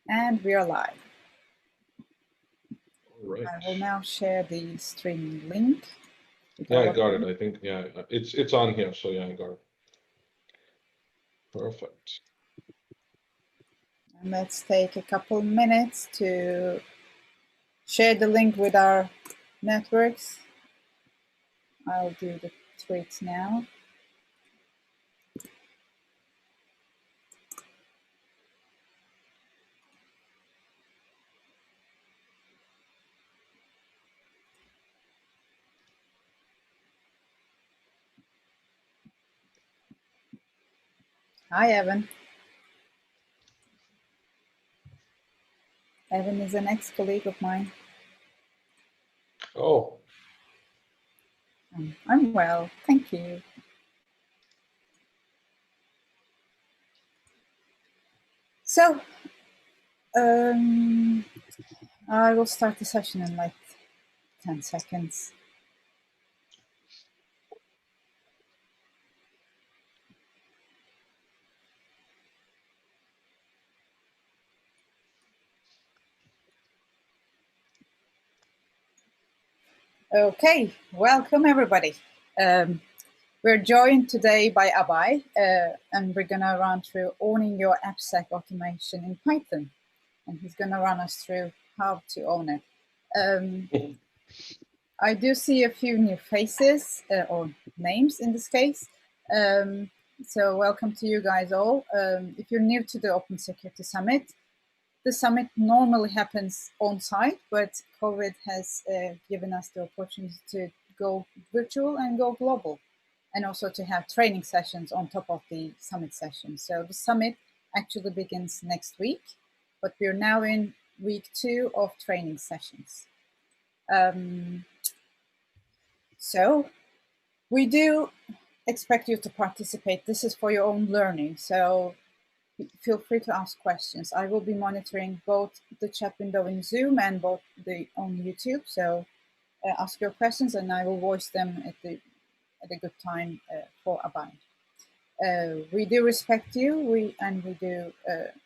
And we are live. All right. I will now share the streaming link. Yeah, I got it. I think, yeah, it's on here. So yeah, I got it. Perfect. And let's take a couple minutes to share the link with our networks. I'll do the tweets now. Hi, Evan. Evan is an ex-colleague of mine. Oh. I'm well, thank you. So, I will start the session in like 10 seconds. Okay, welcome everybody. We're joined today by Abhay, and we're gonna run through owning your AppSec automation in Python. And he's gonna run us through how to own it. I do see a few new faces, or names in this case. So welcome to you guys all. If you're new to the Open Security Summit, the summit normally happens on site, but COVID has given us the opportunity to go virtual and go global, and also to have training sessions on top of the summit session. So the summit actually begins next week, but we're now in week 2 of training sessions. So we do expect you to participate. This is for your own learning. So feel free to ask questions. I will be monitoring both the chat window in Zoom and both on YouTube. So ask your questions and I will voice them at a good time for Abhay. We do respect you, we do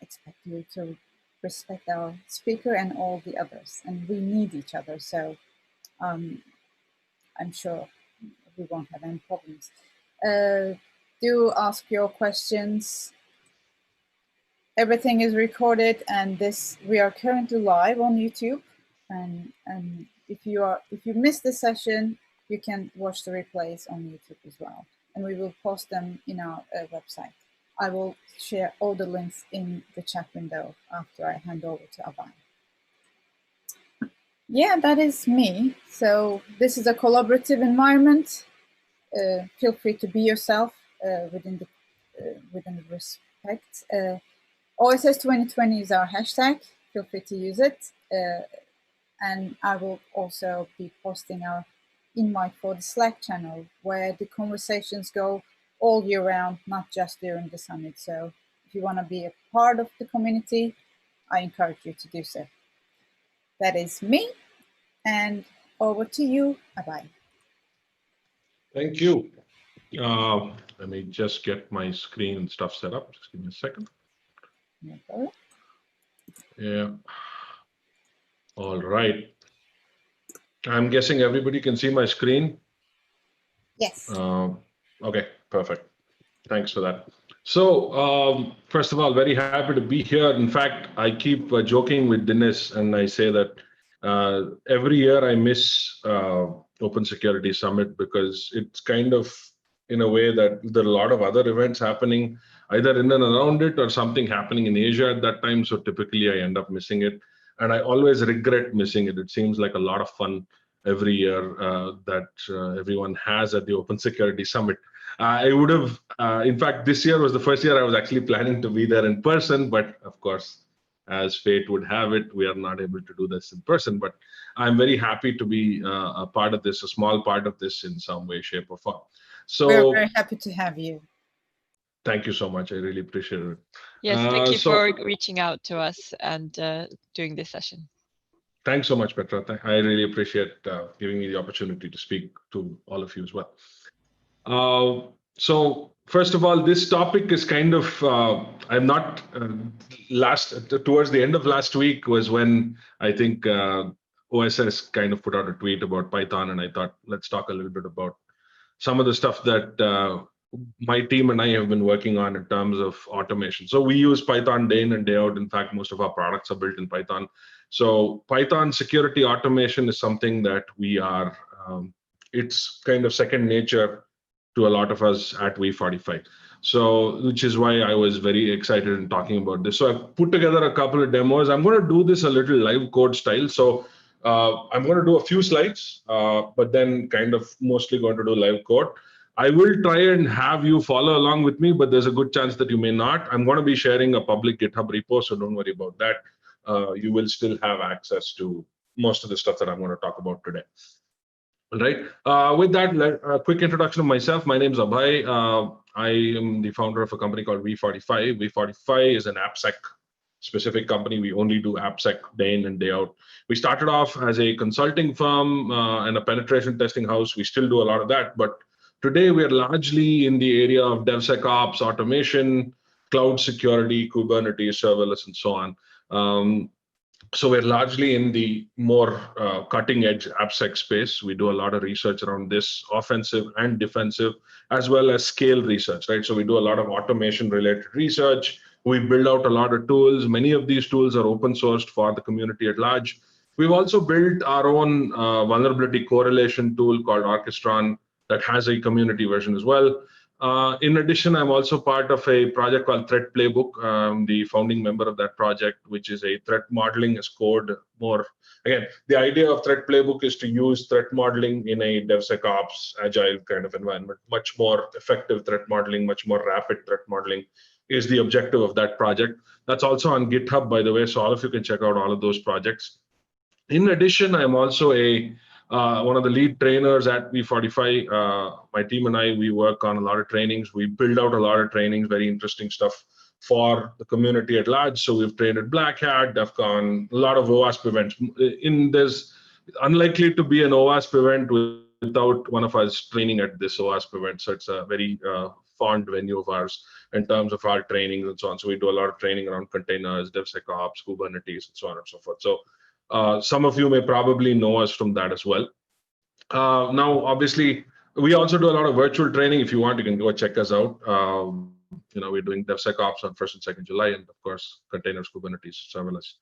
expect you to respect our speaker and all the others, and we need each other. So I'm sure we won't have any problems. Do ask your questions. Everything is recorded, and we are currently live on YouTube. And if you missed the session, you can watch the replays on YouTube as well. And we will post them in our website. I will share all the links in the chat window after I hand over to Abhay. Yeah, that is me. So this is a collaborative environment. Feel free to be yourself within the respect. OSS 2020 is our hashtag. Feel free to use it. And I will also be posting our invite for the Slack channel, where the conversations go all year round, not just during the summit. So if you want to be a part of the community, I encourage you to do so. That is me, and over to you, Abhay. Thank you. Let me just get my screen and stuff set up. Just give me a second. Okay. Yeah. All right. I'm guessing everybody can see my screen. Yes. Okay, perfect. Thanks for that. So first of all, very happy to be here. In fact, I keep joking with Dinesh, and I say that every year I miss Open Security Summit, because it's kind of in a way that there are a lot of other events happening either in and around it or something happening in Asia at that time. So typically I end up missing it. And I always regret missing it. It seems like a lot of fun every year that everyone has at the Open Security Summit. I would have, in fact, this year was the first year I was actually planning to be there in person, but of course, as fate would have it, we are not able to do this in person. But I'm very happy to be a part of this, a small part of this in some way, shape, or form. So we're very happy to have you. Thank you so much. I really appreciate it. Yes, thank you for reaching out to us and doing this session. Thanks so much, Petra. I really appreciate giving me the opportunity to speak to all of you as well. So first of all, this topic is kind of, I'm not, towards the end of last week was when I think OSS kind of put out a tweet about Python, and I thought, let's talk a little bit about some of the stuff that my team and I have been working on in terms of automation. So we use Python day in and day out. In fact, most of our products are built in Python. So Python security automation is something that we are, it's kind of second nature to a lot of us at V45. So, which is why I was very excited in talking about this. So I've put together a couple of demos. I'm going to do this a little live code style. So I'm going to do a few slides, but then kind of mostly going to do live code. I will try and have you follow along with me, but there's a good chance that you may not. I'm going to be sharing a public GitHub repo, so don't worry about that. You will still have access to most of the stuff that I'm going to talk about today. All right. With that, a quick introduction of myself. My name is Abhay. I am the founder of a company called V45. V45 is an AppSec specific company. We only do AppSec day in and day out. We started off as a consulting firm and a penetration testing house. We still do a lot of that, but today we are largely in the area of DevSecOps, automation, cloud security, Kubernetes, serverless, and so on. So we're largely in the more cutting edge AppSec space. We do a lot of research around this, offensive and defensive, as well as scale research, right? So we do a lot of automation related research. We build out a lot of tools. Many of these tools are open sourced for the community at large. We've also built our own vulnerability correlation tool called Orchestron that has a community version as well. In addition, I'm also part of a project called Threat Playbook. I'm the founding member of that project, which is a threat modeling as code. More again, the idea of Threat Playbook is to use threat modeling in a DevSecOps agile kind of environment. Much more effective threat modeling, much more rapid threat modeling is the objective of that project. That's also on GitHub, by the way, so all of you can check out all of those projects. In addition, I'm also one of the lead trainers at V45. My team and I, we work on a lot of trainings. We build out a lot of trainings, very interesting stuff for the community at large. So we've trained at Black Hat, DEF CON, a lot of OWASP events. There's unlikely to be an OWASP event without one of us training at this OWASP event. So it's a very fond venue of ours in terms of our trainings and so on. So we do a lot of training around containers, DevSecOps, Kubernetes, and so on and so forth. So some of you may probably know us from that as well. Now, obviously, we also do a lot of virtual training. If you want, you can go check us out. We're doing DevSecOps on 1st and 2nd July, and of course, containers, Kubernetes, serverless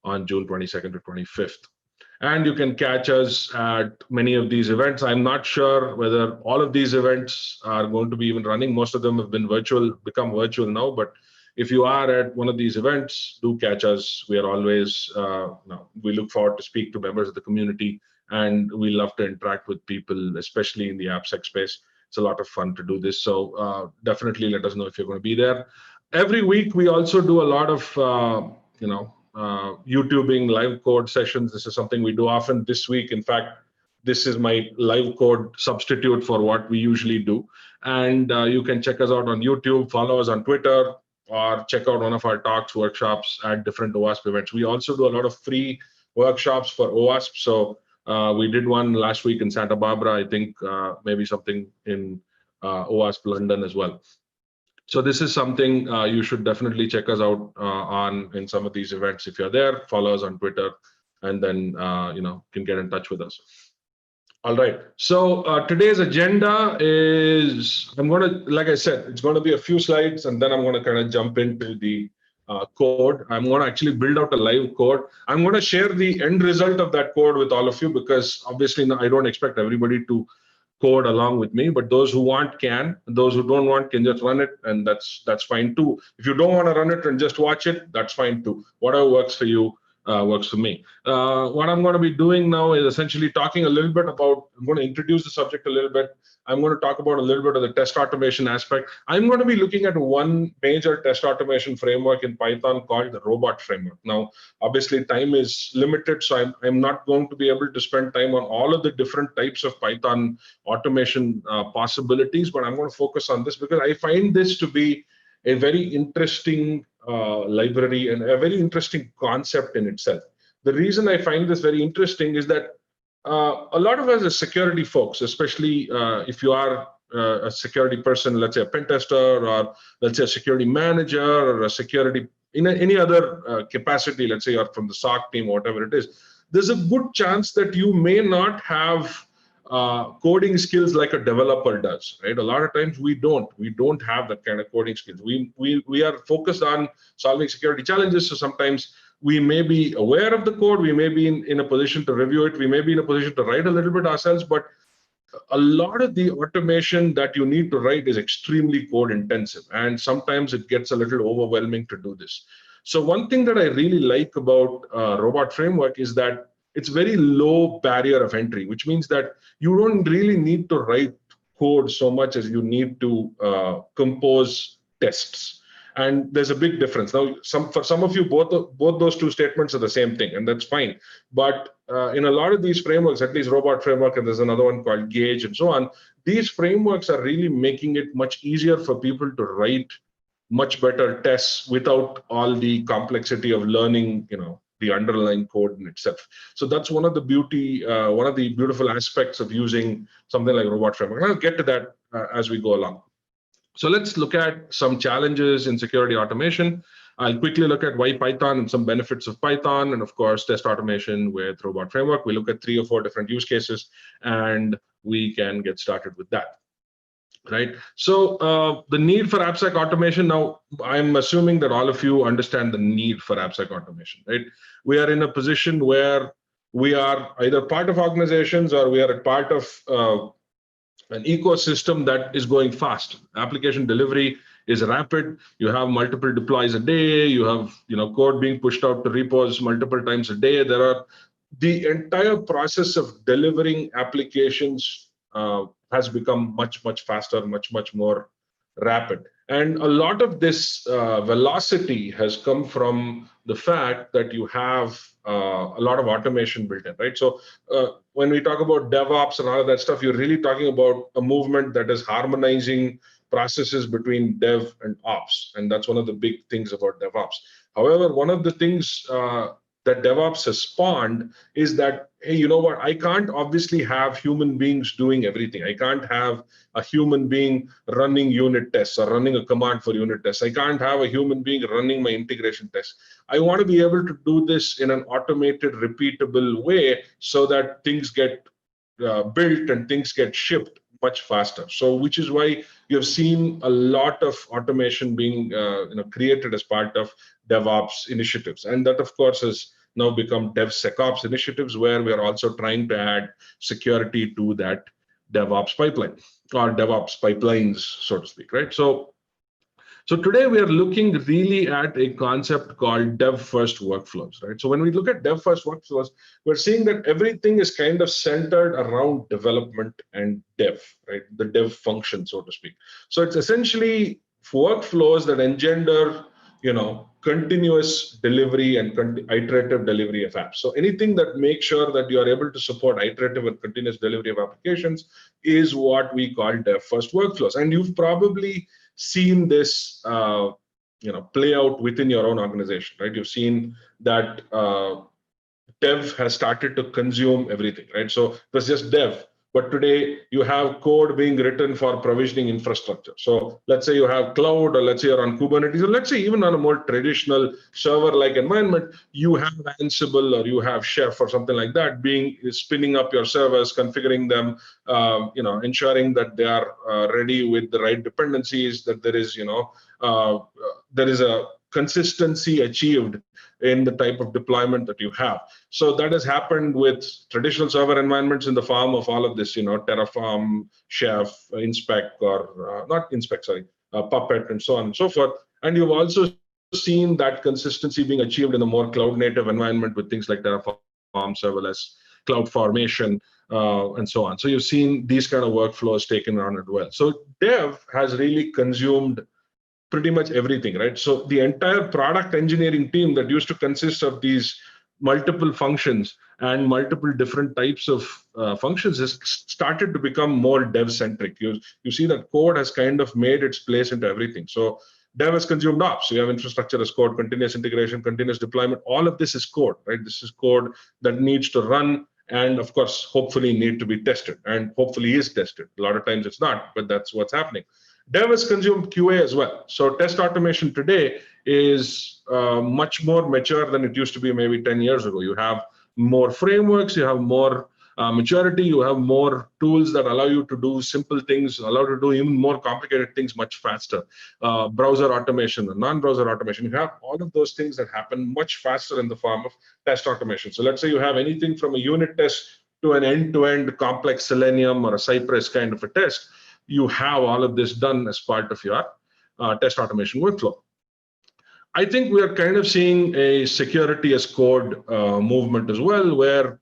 on June 22nd to 25th. And you can catch us at many of these events. I'm not sure whether all of these events are going to be even running. Most of them have been become virtual now, but if you are at one of these events, do catch us. We are always, we look forward to speak to members of the community, and we love to interact with people, especially in the AppSec space. It's a lot of fun to do this. So definitely let us know if you're going to be there. Every week, we also do a lot of, YouTubing live code sessions. This is something we do often. This week, in fact, this is my live code substitute for what we usually do. And you can check us out on YouTube, follow us on Twitter, or check out one of our talks, workshops at different OWASP events. We also do a lot of free workshops for OWASP. So we did one last week in Santa Barbara, I think maybe something in OWASP London as well. So this is something you should definitely check us out in some of these events. If you're there, follow us on Twitter, and then can get in touch with us. All right. So today's agenda is, like I said, it's going to be a few slides, and then I'm going to kind of jump into the code. I'm going to actually build out a live code. I'm going to share the end result of that code with all of you, because obviously I don't expect everybody to code along with me, but those who want can. Those who don't want can just run it, and that's fine too. If you don't want to run it and just watch it, that's fine too. Whatever works for you works for me. What I'm going to be doing now is essentially talking a little bit about, I'm going to introduce the subject a little bit. I'm going to talk about a little bit of the test automation aspect. I'm going to be looking at one major test automation framework in Python called the robot framework. Now, obviously time is limited, so I'm not going to be able to spend time on all of the different types of Python automation possibilities, but I'm going to focus on this because I find this to be a very interesting library and a very interesting concept in itself. The reason I find this very interesting is that a lot of us as security folks, especially if you are a security person, let's say a pen tester, or let's say a security manager, or a security in any other capacity, let's say you're from the SOC team, whatever it is, there's a good chance that you may not have coding skills like a developer does, right? A lot of times we don't have that kind of coding skills. We are focused on solving security challenges. So sometimes we may be aware of the code, we may be in a position to review it, we may be in a position to write a little bit ourselves, but a lot of the automation that you need to write is extremely code intensive, and sometimes it gets a little overwhelming to do this. So one thing that I really like about Robot Framework is that it's very low barrier of entry, which means that you don't really need to write code so much as you need to compose tests. And there's a big difference. Now, for some of you, both those two statements are the same thing, and that's fine. But in a lot of these frameworks, at least Robot Framework, and there's another one called Gauge and so on, these frameworks are really making it much easier for people to write much better tests without all the complexity of learning, the underlying code in itself. So that's one of the beautiful aspects of using something like Robot Framework. And I'll get to that as we go along. So let's look at some challenges in security automation. I'll quickly look at why Python and some benefits of Python, and of course, test automation with Robot Framework. We look at 3 or 4 different use cases, and we can get started with that. Right. So the need for AppSec automation. Now, I'm assuming that all of you understand the need for AppSec automation, right? We are in a position where we are either part of organizations or we are a part of an ecosystem that is going fast. Application delivery is rapid. You have multiple deploys a day. You have code being pushed out to repos multiple times a day. The entire process of delivering applications has become much faster, much more rapid. And a lot of this velocity has come from the fact that you have a lot of automation built in, right? So when we talk about DevOps and all of that stuff, you're really talking about a movement that is harmonizing processes between dev and ops. And that's one of the big things about DevOps. However, one of the things that DevOps has spawned is that, hey, you know what? I can't obviously have human beings doing everything. I can't have a human being running unit tests or running a command for unit tests. I can't have a human being running my integration tests. I want to be able to do this in an automated, repeatable way so that things get built and things get shipped much faster. So, which is why you've seen a lot of automation being created as part of DevOps initiatives, and that, of course, has now become DevSecOps initiatives, where we are also trying to add security to that DevOps pipeline or DevOps pipelines, so to speak, right? So today we are looking really at a concept called dev-first workflows, right? So when we look at dev-first workflows, we're seeing that everything is kind of centered around development and dev, right? The dev function, so to speak. So it's essentially workflows that engender, continuous delivery and iterative delivery of apps. So anything that makes sure that you are able to support iterative and continuous delivery of applications is what we call dev-first workflows. And you've probably seen this play out within your own organization, right? You've seen that dev has started to consume everything, right? So it was just dev, but today you have code being written for provisioning infrastructure. So let's say you have cloud, or let's say you're on Kubernetes, or let's say even on a more traditional server-like environment, you have Ansible or you have Chef or something like that spinning up your servers, configuring them, ensuring that they are ready with the right dependencies, that there is a consistency achieved in the type of deployment that you have. So that has happened with traditional server environments in the form of all of this, Terraform, Chef, Inspec, or not Inspec, sorry, Puppet, and so on and so forth. And you've also seen that consistency being achieved in a more cloud-native environment with things like Terraform, serverless, CloudFormation, and so on. So you've seen these kind of workflows taken on as well. So dev has really consumed pretty much everything, right? So the entire product engineering team that used to consist of these multiple functions and multiple different types of functions has started to become more dev-centric. You see that code has kind of made its place into everything. So dev has consumed ops. So you have infrastructure as code, continuous integration, continuous deployment. All of this is code, right? This is code that needs to run and of course, hopefully need to be tested, and hopefully is tested. A lot of times it's not, but that's what's happening. Dev has consumed QA as well. So test automation today is much more mature than it used to be maybe 10 years ago. You have more frameworks, you have more maturity, you have more tools that allow you to do simple things, allow you to do even more complicated things much faster. Browser automation and non-browser automation, you have all of those things that happen much faster in the form of test automation. So let's say you have anything from a unit test to an end-to-end complex Selenium or a Cypress kind of a test. You have all of this done as part of your test automation workflow. I think we are kind of seeing a security as code movement as well, where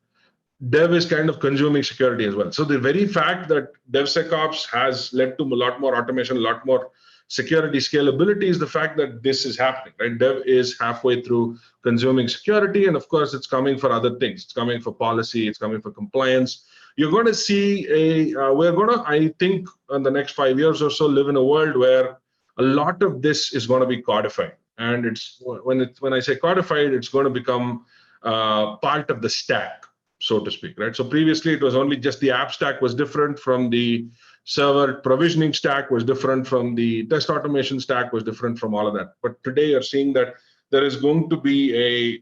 dev is kind of consuming security as well. So the very fact that DevSecOps has led to a lot more automation, a lot more security scalability is the fact that this is happening, right? Dev is halfway through consuming security, and of course, it's coming for other things. It's coming for policy, it's coming for compliance. You're going to see we're going to, I think, in the next 5 years or so, live in a world where a lot of this is going to be codified. And it's when I say codified, it's going to become part of the stack, so to speak, right? So previously, it was only just the app stack was different from the server provisioning stack, was different from the test automation stack, was different from all of that. But today, you're seeing that there is going to be a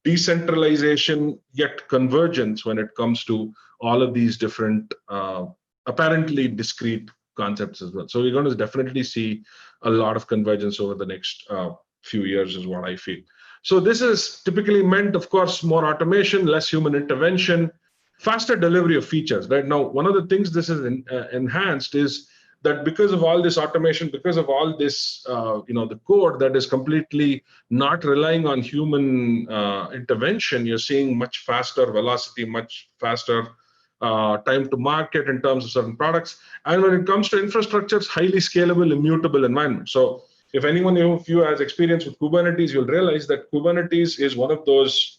decentralization yet convergence when it comes to all of these different apparently discrete concepts as well. So we're going to definitely see a lot of convergence over the next few years is what I feel. So this is typically meant, of course, more automation, less human intervention, faster delivery of features. Right now, one of the things this is enhanced is that because of all this automation, because of all this, the code that is completely not relying on human intervention, you're seeing much faster velocity, much faster time to market in terms of certain products. And when it comes to infrastructure, it's highly scalable, immutable environment. So if anyone of you has experience with Kubernetes, you'll realize that Kubernetes is one of those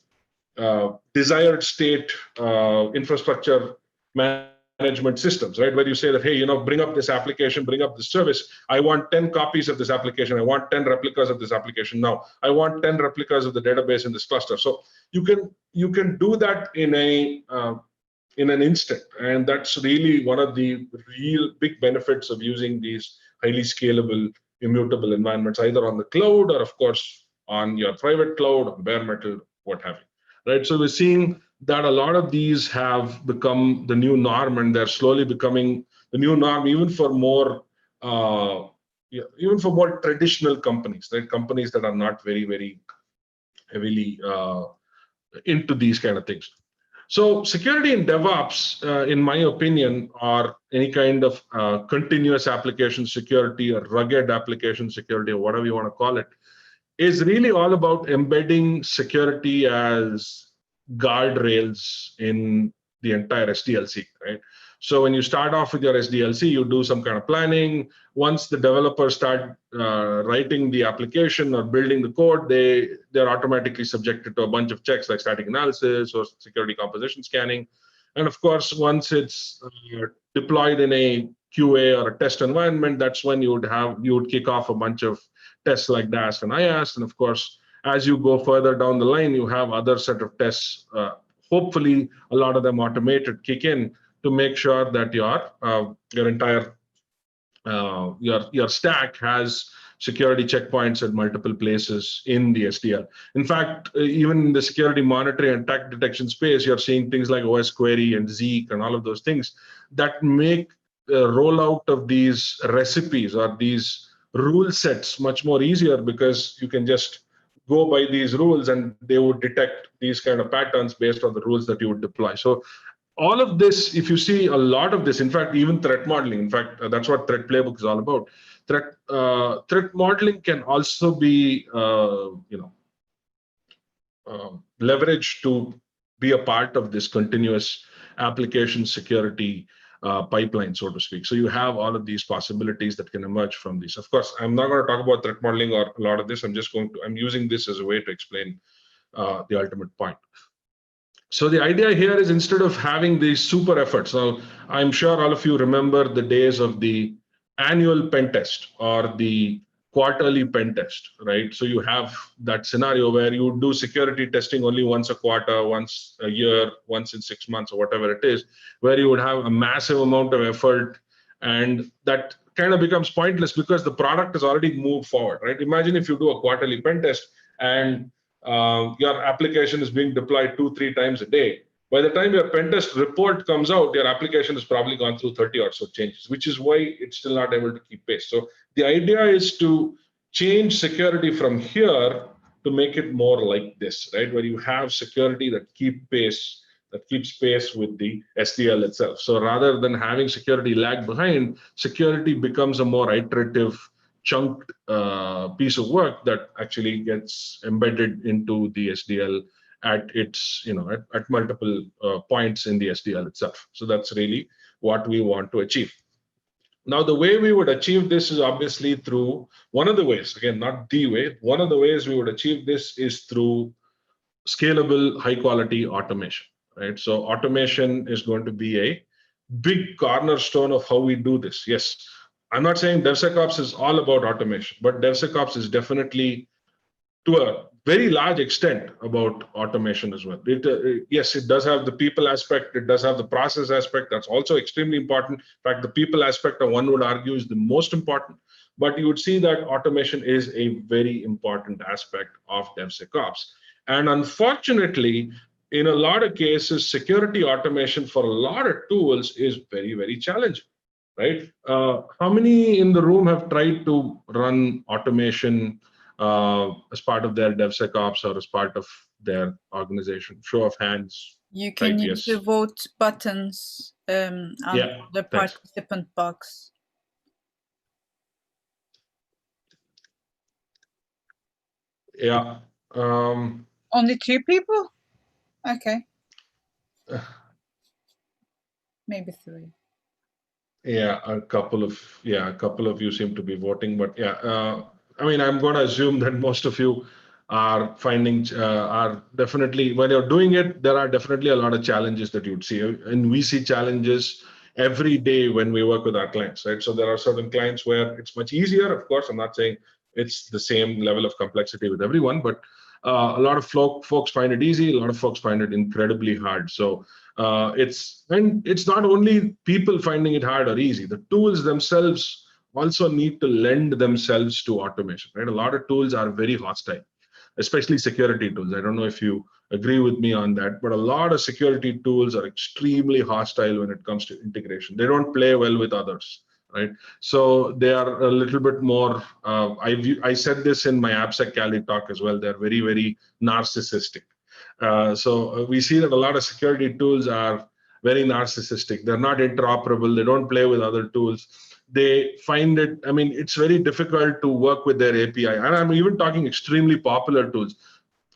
desired state infrastructure management systems, right? Where you say that, hey, bring up this application, bring up this service. I want 10 copies of this application. I want 10 replicas of this application now. I want 10 replicas of the database in this cluster. So you can do that in an instant, and that's really one of the real big benefits of using these highly scalable, immutable environments, either on the cloud or, of course, on your private cloud, on bare metal, what have you. Right? So we're seeing that a lot of these have become the new norm, and they're slowly becoming the new norm, even for more traditional companies, right? Companies that are not very, very heavily into these kind of things. So security in DevOps, in my opinion, or any kind of continuous application security or rugged application security, or whatever you want to call it, is really all about embedding security as guardrails in the entire SDLC, right? So when you start off with your SDLC, you do some kind of planning. Once the developers start writing the application or building the code, they're automatically subjected to a bunch of checks like static analysis or security composition scanning. And of course, once it's deployed in a QA or a test environment, that's when you would kick off a bunch of tests like DAST and IAST. And of course, as you go further down the line, you have other set of tests, hopefully a lot of them automated, kick in to make sure that your entire your stack has security checkpoints at multiple places in the SDL. In fact, even in the security monitoring and attack detection space, you're seeing things like OS Query and Zeek and all of those things that make the rollout of these recipes or these rule sets much more easier, because you can just go by these rules and they would detect these kind of patterns based on the rules that you would deploy. So all of this, if you see a lot of this, in fact, even threat modeling, in fact, that's what Threat Playbook is all about. Threat modeling can also be leveraged to be a part of this continuous application security pipeline, so to speak. So you have all of these possibilities that can emerge from this. Of course, I'm not going to talk about threat modeling or a lot of this. I'm using this as a way to explain the ultimate point. So the idea here is, instead of having these super efforts, now I'm sure all of you remember the days of the annual pen test or the quarterly pen test, right? So you have that scenario where you do security testing only once a quarter, once a year, once in 6 months, or whatever it is, where you would have a massive amount of effort, and that kind of becomes pointless because the product has already moved forward, right? Imagine if you do a quarterly pen test and your application is being deployed 2-3 times a day. By the time your pen test report comes out, your application has probably gone through 30 or so changes, which is why it's still not able to keep pace. So the idea is to change security from here to make it more like this, right? Where you have security that keeps pace with the SDL itself. So rather than having security lag behind, security becomes a more iterative, chunked piece of work that actually gets embedded into the SDL at its, at multiple points in the SDL itself. So that's really what we want to achieve. Now, the way we would achieve this is obviously through one of the ways, again, not the way, one of the ways we would achieve this is through scalable, high quality automation, right? So automation is going to be a big cornerstone of how we do this. Yes, I'm not saying DevSecOps is all about automation, but DevSecOps is definitely, to a very large extent, about automation as well. Yes, it does have the people aspect, it does have the process aspect, that's also extremely important. In fact, the people aspect, one would argue, is the most important. But you would see that automation is a very important aspect of DevSecOps. And unfortunately, in a lot of cases, security automation for a lot of tools is very, very challenging, right? How many in the room have tried to run automation as part of their DevSecOps or as part of their organization? Show of hands. You can use the vote buttons on the participant box. Yeah. Only 2 people? Okay. Maybe 3. Yeah, a couple of you seem to be voting, but yeah, I mean, I'm going to assume that most of you are finding, are definitely, when you're doing it, there are definitely a lot of challenges that you'd see. And we see challenges every day when we work with our clients, right? So there are certain clients where it's much easier. Of course, I'm not saying it's the same level of complexity with everyone, but a lot of folks find it easy. A lot of folks find it incredibly hard. So it's not only people finding it hard or easy. The tools themselves also need to lend themselves to automation, right? A lot of tools are very hostile, especially security tools. I don't know if you agree with me on that, but a lot of security tools are extremely hostile when it comes to integration. They don't play well with others, right? So they are a little bit more, I said this in my AppSec Cali talk as well, they're very, very narcissistic. So we see that a lot of security tools are very narcissistic. They're not interoperable. They don't play with other tools. They find it, I mean, it's very difficult to work with their API. And I'm even talking extremely popular tools.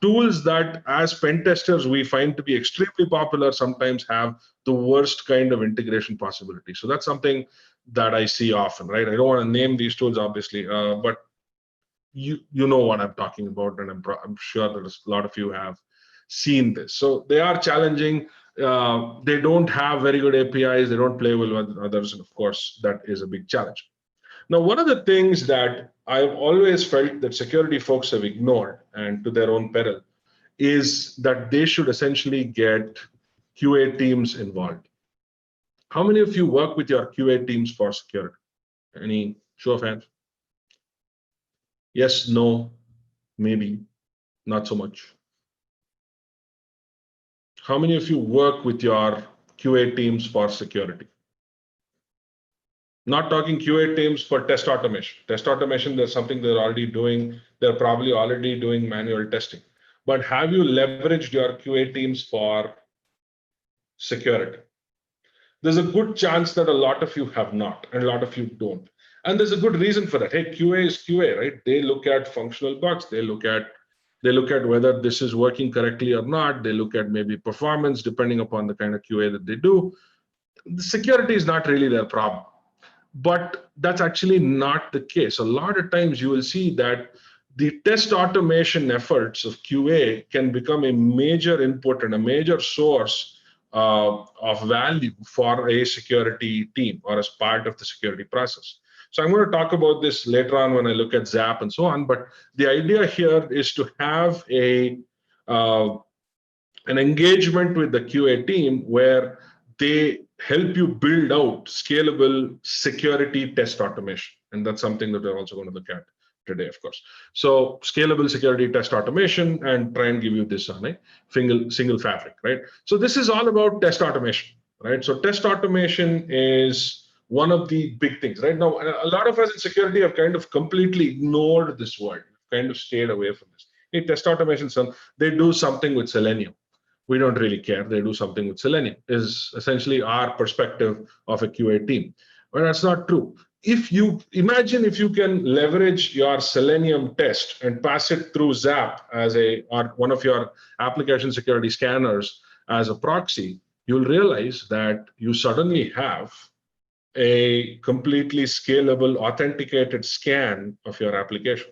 Tools that as pen testers we find to be extremely popular sometimes have the worst kind of integration possibility. So that's something that I see often, right? I don't want to name these tools, obviously, but you know what I'm talking about, and I'm sure that a lot of you have seen this. So they are challenging. They don't have very good APIs. They don't play well with others, and of course, that is a big challenge. Now, one of the things that I've always felt that security folks have ignored, and to their own peril, is that they should essentially get QA teams involved. How many of you work with your QA teams for security? Any show of hands? Yes, no, maybe, not so much. How many of you work with your QA teams for security? Not talking QA teams for test automation. Test automation, there's something they're already doing. They're probably already doing manual testing. But have you leveraged your QA teams for security? There's a good chance that a lot of you have not, and a lot of you don't. And there's a good reason for that. Hey, QA is QA, right? They look at functional bugs. They look at whether this is working correctly or not. They look at maybe performance, depending upon the kind of QA that they do. The security is not really their problem. But that's actually not the case. A lot of times you will see that the test automation efforts of QA can become a major input and a major source of value for a security team or as part of the security process. So I'm going to talk about this later on when I look at Zap and so on. But the idea here is to have an engagement with the QA team where they help you build out scalable security test automation. And that's something that we're also going to look at today, of course. So scalable security test automation, and try and give you this on a single fabric, right? So this is all about test automation, right? So test automation is one of the big things, right? Now, a lot of us in security have kind of completely ignored this word, kind of stayed away from this. Hey, test automation, they do something with Selenium. We don't really care. They do something with Selenium, is essentially our perspective of a QA team. But that's not true. If you imagine if you can leverage your Selenium test and pass it through Zap as or one of your application security scanners as a proxy, you'll realize that you suddenly have a completely scalable, authenticated scan of your application,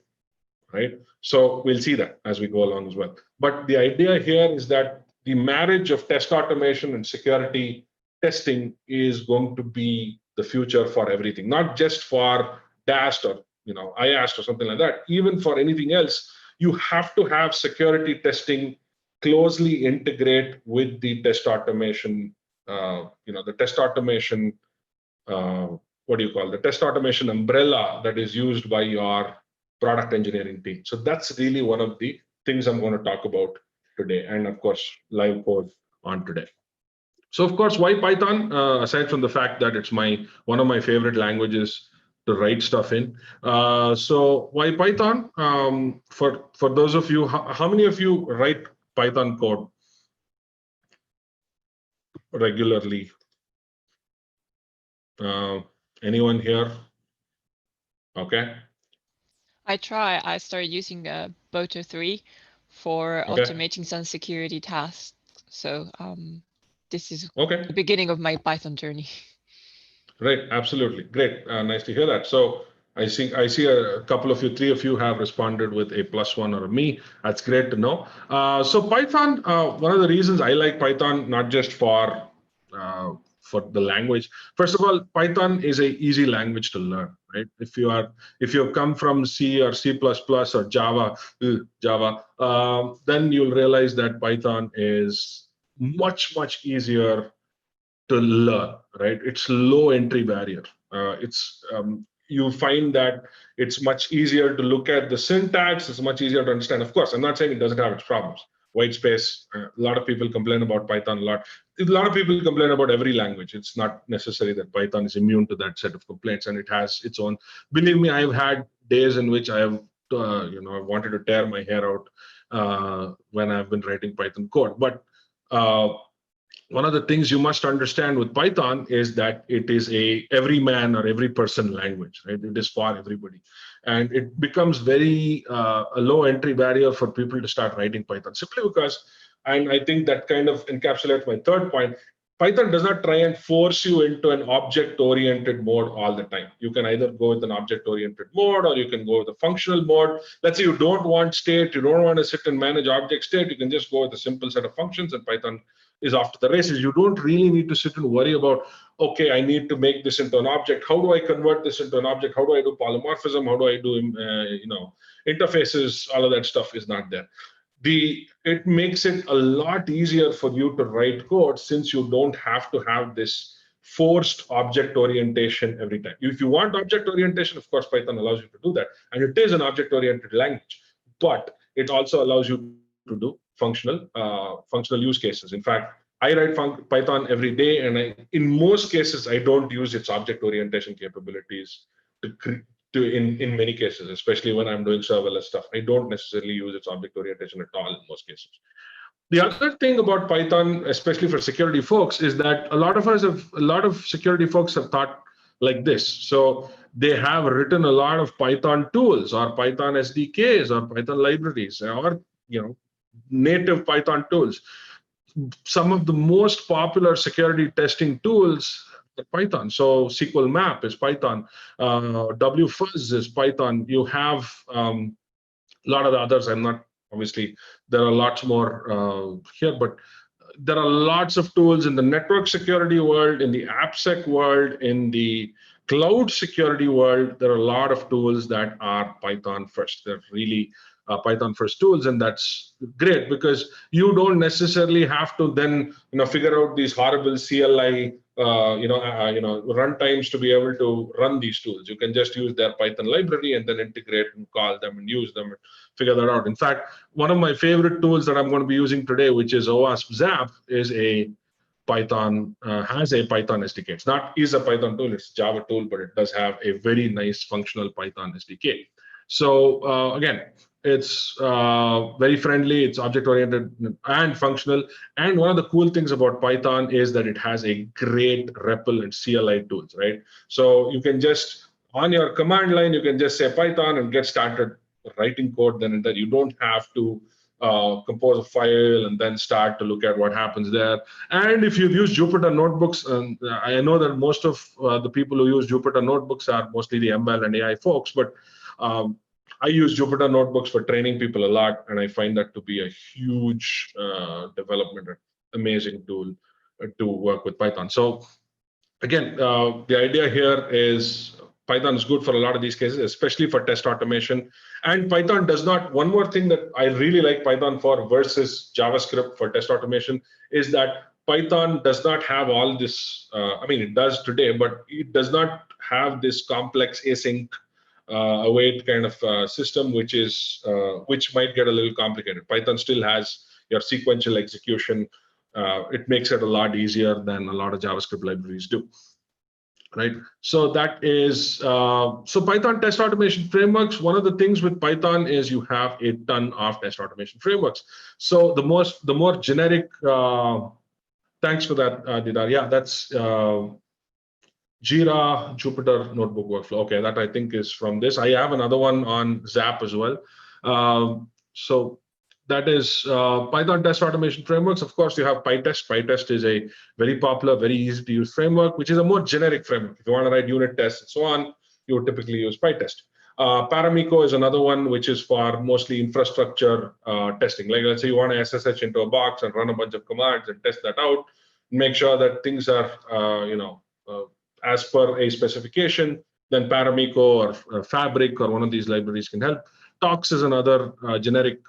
right? So we'll see that as we go along as well. But the idea here is that the marriage of test automation and security testing is going to be the future for everything, not just for DAST or IAST or something like that. Even for anything else, you have to have security testing closely integrate with the test automation. The test automation. What do you call the test automation umbrella that is used by your product engineering team? So that's really one of the things I'm going to talk about today, and of course live code on today. So of course, why Python? Aside from the fact that it's one of my favorite languages to write stuff in. So why Python? For those of you, how many of you write Python code regularly? Anyone here? Okay. I try. I started using Boto 3 for automating some security tasks. So this is the beginning of my Python journey. Right, absolutely. Great. Nice to hear that. So I see a couple of you, 3 of you have responded with a +1 or a me. That's great to know. So Python, one of the reasons I like Python, not just for the language. First of all, Python is an easy language to learn, right? If you come from C or C++ or Java, then you'll realize that Python is much easier to learn, right? It's low entry barrier. You find that it's much easier to look at the syntax. It's much easier to understand. Of course, I'm not saying it doesn't have its problems. White space. A lot of people complain about Python a lot. A lot of people complain about every language. It's not necessary that Python is immune to that set of complaints, and it has its own. Believe me, I've had days in which I have, I wanted to tear my hair out when I've been writing Python code. But one of the things you must understand with Python is that it is a every man or every person language, right? It is for everybody. And it becomes very a low entry barrier for people to start writing Python, simply because, and I think that kind of encapsulates my third point, Python does not try and force you into an object-oriented mode all the time. You can either go with an object-oriented mode, or you can go with a functional mode. Let's say you don't want state, you don't want to sit and manage object state, you can just go with a simple set of functions, and Python is off to the races. You don't really need to sit and worry about, okay, I need to make this into an object. How do I convert this into an object? How do I do polymorphism? How do I do interfaces? All of that stuff is not there. It makes it a lot easier for you to write code, since you don't have to have this forced object orientation every time. If you want object orientation, of course, Python allows you to do that. And it is an object-oriented language, but it also allows you to do functional use cases. In fact, I write Python every day, and in most cases, I don't use its object orientation capabilities in many cases, especially when I'm doing serverless stuff. I don't necessarily use its object orientation at all in most cases. The other thing about Python, especially for security folks, is that a lot of security folks have thought like this. So they have written a lot of Python tools or Python SDKs or Python libraries or native Python tools. Some of the most popular security testing tools are Python. So SQL Map is Python. WFuzz is Python. You have a lot of the others. Obviously, there are lots more here, but there are lots of tools in the network security world, in the AppSec world, in the cloud security world, there are a lot of tools that are Python first. They're really Python first tools, and that's great because you don't necessarily have to then figure out these horrible CLI runtimes to be able to run these tools. You can just use their Python library and then integrate and call them and use them and figure that out. In fact, one of my favorite tools that I'm going to be using today, which is OWASP Zap, is a Python has a Python SDK. It's not is a Python tool, it's a Java tool, but it does have a very nice functional Python SDK. So again, it's very friendly, it's object-oriented and functional. And one of the cool things about Python is that it has a great REPL and CLI tools, right? So you can just, on your command line, you can just say Python and get started writing code then and there. You don't have to compose a file and then start to look at what happens there. And if you've used Jupyter notebooks, and I know that most of the people who use Jupyter notebooks are mostly the ML and AI folks, but I use Jupyter notebooks for training people a lot, and I find that to be a huge development, amazing tool to work with Python. So again, the idea here is Python is good for a lot of these cases, especially for test automation. And Python does not, one more thing that I really like Python for versus JavaScript for test automation is that Python does not have all this, I mean, it does today, but it does not have this complex async await kind of system, which might get a little complicated. Python still has your sequential execution. It makes it a lot easier than a lot of JavaScript libraries do. Right. So that is so Python test automation frameworks. One of the things with Python is you have a ton of test automation frameworks. So the more generic. Thanks for that, Didar. Yeah, that's Jira Jupyter Notebook Workflow. Okay, that I think is from this. I have another one on Zap as well. So that is Python test automation frameworks. Of course, you have PyTest. PyTest is a very popular, very easy to use framework, which is a more generic framework. If you want to write unit tests and so on, you would typically use PyTest. Paramico is another one, which is for mostly infrastructure testing. Like let's say you want to SSH into a box and run a bunch of commands and test that out, make sure that things are as per a specification. Then Paramico or Fabric or one of these libraries can help. Tox is another generic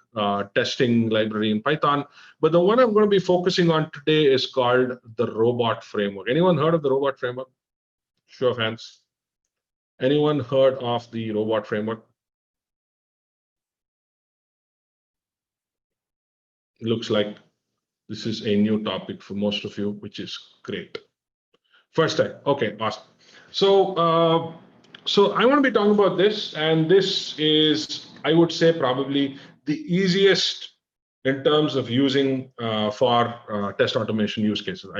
testing library in Python. But the one I'm going to be focusing on today is called the Robot Framework. Anyone heard of the Robot Framework? Show of hands. Anyone heard of the Robot Framework? It looks like this is a new topic for most of you, which is great. First time. Okay, awesome. So, so I want to be talking about this, and this is, I would say, probably the easiest in terms of using for test automation use cases.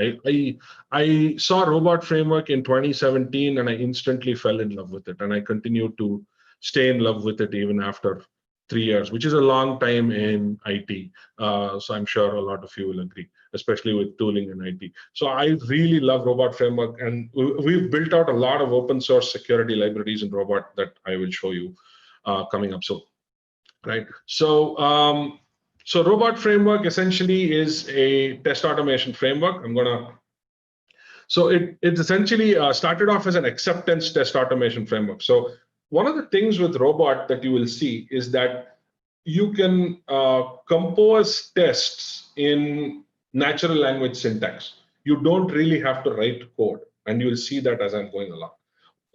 I saw Robot Framework in 2017, and I instantly fell in love with it, and I continue to stay in love with it even after 3 years, which is a long time in IT. So I'm sure a lot of you will agree, especially with tooling in IT. So I really love Robot Framework, and we've built out a lot of open source security libraries in Robot that I will show you coming up soon. Right. So so Robot Framework essentially is a test automation framework. So it essentially started off as an acceptance test automation framework. So one of the things with Robot that you will see is that you can compose tests in natural language syntax. You don't really have to write code, and you will see that as I'm going along.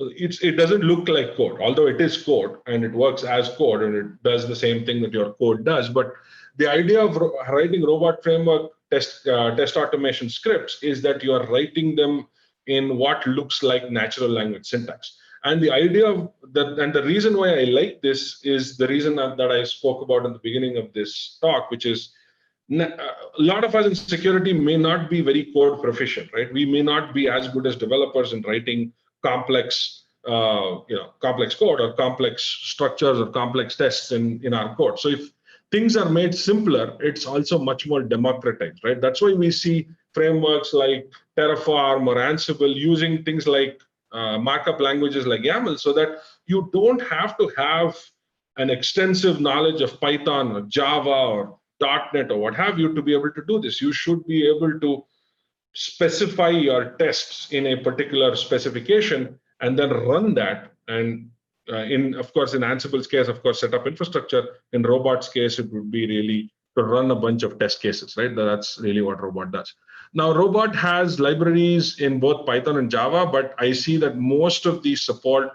It doesn't look like code, although it is code and it works as code and it does the same thing that your code does. But the idea of writing Robot Framework test automation scripts is that you are writing them in what looks like natural language syntax. And the idea of that, and the reason why I like this is the reason that I spoke about in the beginning of this talk, which is a lot of us in security may not be very code proficient, right? We may not be as good as developers in writing complex, complex code or complex structures or complex tests in our code. So if things are made simpler, it's also much more democratized, right? That's why we see frameworks like Terraform or Ansible using things like markup languages like YAML, so that you don't have to have an extensive knowledge of Python or Java or .NET or what have you to be able to do this. You should be able to specify your tests in a particular specification and then run that. And of course, in Ansible's case, of course, set up infrastructure. In Robot's case, it would be really to run a bunch of test cases, right? That's really what Robot does. Now, Robot has libraries in both Python and Java, but I see that most of the support,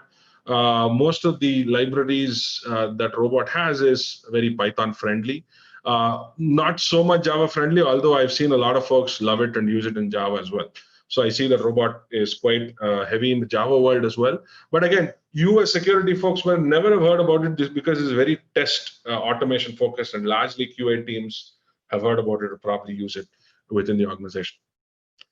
most of the libraries that Robot has is very Python friendly. Not so much Java friendly, although I've seen a lot of folks love it and use it in Java as well. So I see that Robot is quite heavy in the Java world as well. But again, you as security folks will never have heard about it just because it's very test automation focused, and largely QA teams have heard about it or probably use it within the organization.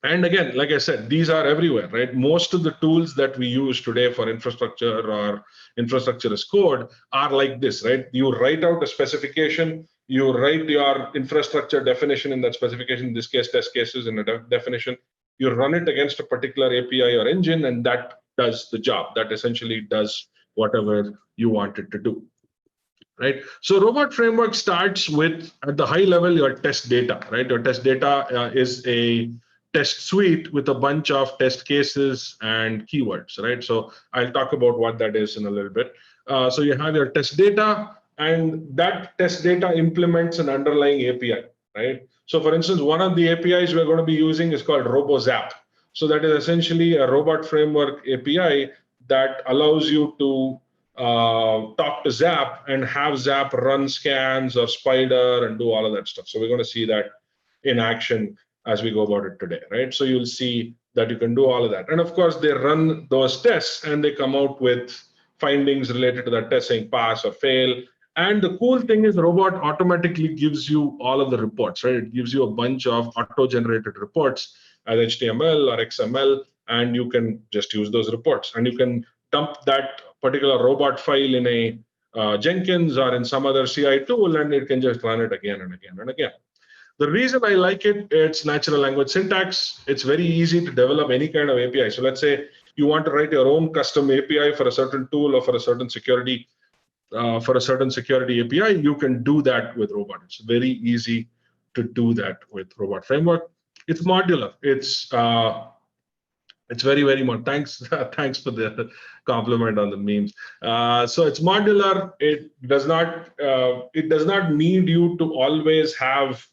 And again, like I said, these are everywhere, right? Most of the tools that we use today for infrastructure or infrastructure as code are like this, right? You write out a specification, you write your infrastructure definition in that specification, in this case, test cases in a definition, you run it against a particular API or engine, and that does the job. That essentially does whatever you want it to do, right? So Robot Framework starts with, at the high level, your test data, right? Your test data is a test suite with a bunch of test cases and keywords, right? So I'll talk about what that is in a little bit. So you have your test data, and that test data implements an underlying API, right? So for instance, one of the APIs we're going to be using is called RoboZap. So that is essentially a Robot Framework API that allows you to talk to Zap and have Zap run scans or Spider and do all of that stuff. So we're going to see that in action as we go about it today, right? So you'll see that you can do all of that. And of course, they run those tests and they come out with findings related to that test saying pass or fail. And the cool thing is Robot automatically gives you all of the reports, right? It gives you a bunch of auto-generated reports as HTML or XML, and you can just use those reports. And you can dump that particular Robot file in a Jenkins or in some other CI tool, and it can just run it again and again and again. The reason I like it, it's natural language syntax. It's very easy to develop any kind of API. So let's say you want to write your own custom API for a certain tool or for a certain security API, you can do that with Robot. It's very easy to do that with Robot Framework. It's modular. It's very, very much. Thanks for the compliment on the memes. So it's modular. It does not need you to always have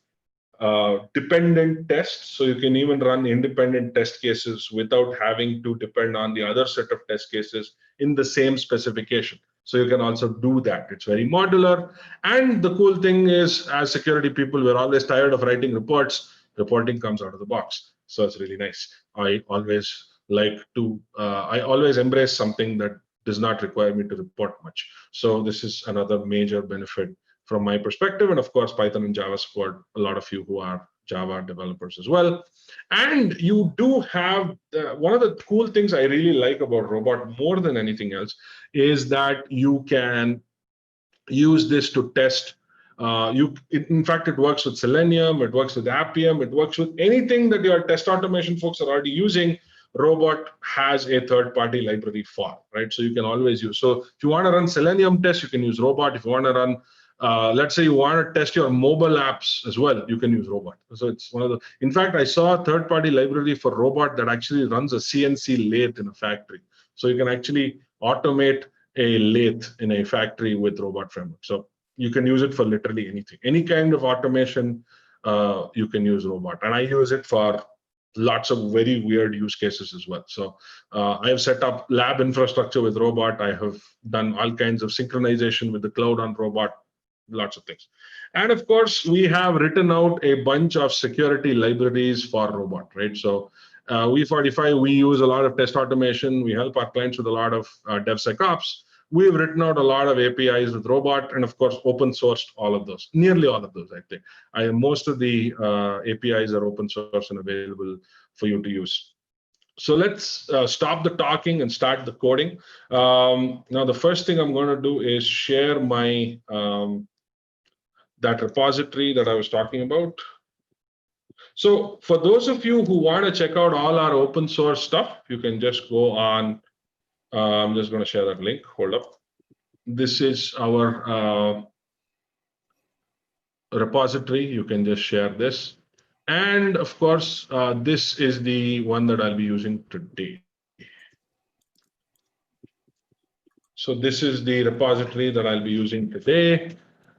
dependent tests. So you can even run independent test cases without having to depend on the other set of test cases in the same specification. So you can also do that. It's very modular. And the cool thing is, as security people, we're always tired of writing reports. Reporting comes out of the box. So it's really nice. I always embrace something that does not require me to report much. So this is another major benefit from my perspective. And of course, Python and Java support a lot of you who are Java developers as well. And you do have, one of the cool things I really like about Robot more than anything else is that you can use this to test. In fact, it works with Selenium, it works with Appium, it works with anything that your test automation folks are already using. Robot has a third-party library for, right? So you can always use. So if you want to run Selenium tests, you can use Robot. If you want to run let's say you want to test your mobile apps as well, you can use Robot. So it's one of the, in fact, I saw a third-party library for Robot that actually runs a CNC lathe in a factory. So you can actually automate a lathe in a factory with Robot Framework. So you can use it for literally anything. Any kind of automation, you can use Robot. And I use it for lots of very weird use cases as well. So I have set up lab infrastructure with Robot. I have done all kinds of synchronization with the cloud on Robot. Lots of things. And of course, we have written out a bunch of security libraries for Robot, right? So V45, we use a lot of test automation. We help our clients with a lot of DevSecOps. We've written out a lot of APIs with Robot, and of course, open sourced all of those, nearly all of those, I think. Most of the APIs are open source and available for you to use. So let's stop the talking and start the coding. Now, the first thing I'm going to do is share my that repository that I was talking about. So for those of you who want to check out all our open source stuff, you can just go on. I'm just going to share that link. Hold up. This is our repository. You can just share this. And of course, this is the one that I'll be using today. So this is the repository that I'll be using today.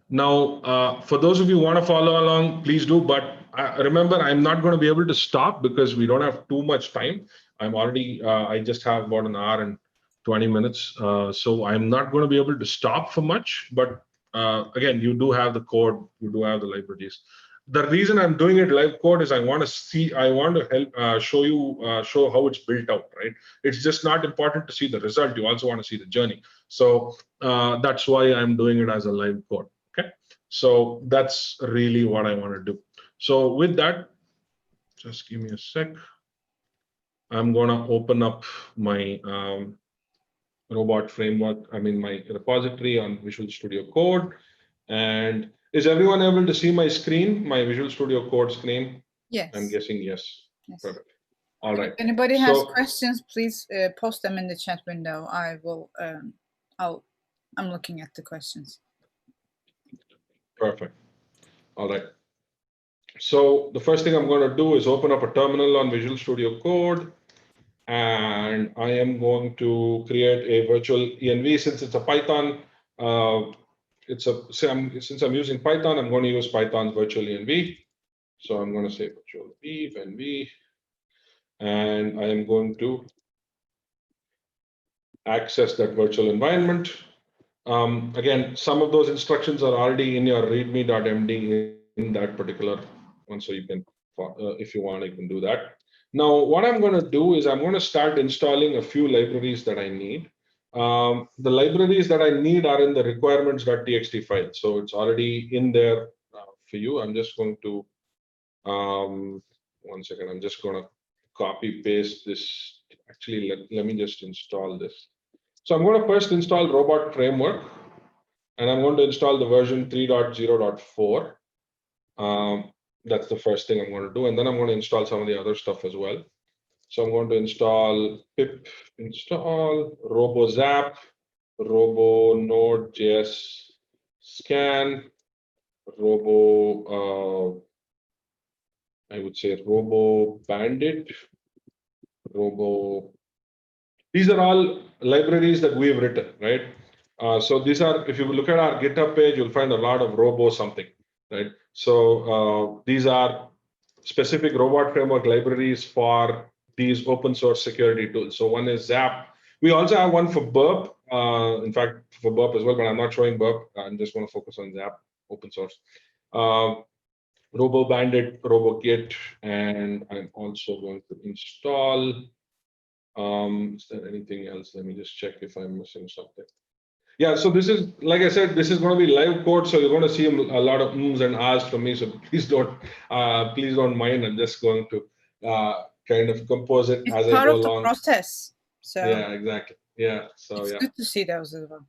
Now, for those of you who want to follow along, please do. But remember, I'm not going to be able to stop because we don't have too much time. I just have about an hour and 20 minutes. So I'm not going to be able to stop for much. But again, you do have the code, you do have the libraries. The reason I'm doing it live code is I want to help show how it's built out, right? It's just not important to see the result. You also want to see the journey. So that's why I'm doing it as a live code. Okay, so that's really what I want to do. So with that, just give me a sec. I'm going to open up my robot framework, my repository on Visual Studio Code. And is everyone able to see my screen, my Visual Studio Code screen? Yes. I'm guessing yes. Perfect. All right. If anybody has questions, please post them in the chat window. I'm looking at the questions. Perfect. All right. So the first thing I'm going to do is open up a terminal on Visual Studio Code. And I am going to create a virtual env. Since it's a Python, since I'm using Python, I'm going to use Python's virtual env. So I'm going to say virtual env, and I am going to access that virtual environment. Again, some of those instructions are already in your readme.md in that particular one, so you can, if you want, you can do that. Now, what I'm going to do is I'm going to start installing a few libraries that I need. The libraries that I need are in the requirements.txt file. So it's already in there for you. I'm just going to, 1 second, I'm just going to copy paste this. Actually, let me just install this. So I'm going to first install Robot Framework, and I'm going to install the version 3.0.4. That's the first thing I'm going to do. And then I'm going to install some of the other stuff as well. So I'm going to install pip install robozap, robo node.js scan, robo, I would say robo bandit, robo. These are all libraries that we've written, right? So these are, if you look at our GitHub page, you'll find a lot of robo something, right? So these are specific robot framework libraries for these open source security tools. So one is Zap. We also have one for Burp, in fact, for Burp as well, but I'm not showing Burp. I'm just going to focus on Zap, open source. Robo Bandit, Robo Git, and I'm also going to install. Is there anything else? Let me just check if I'm missing something. Yeah, so this is, like I said, this is going to be live code, so you're going to see a lot of ums and ahs from me. So please don't mind. I'm just going to kind of compose it as I go along. It's part of the process. So yeah, exactly. Yeah, so it's good to see those as well.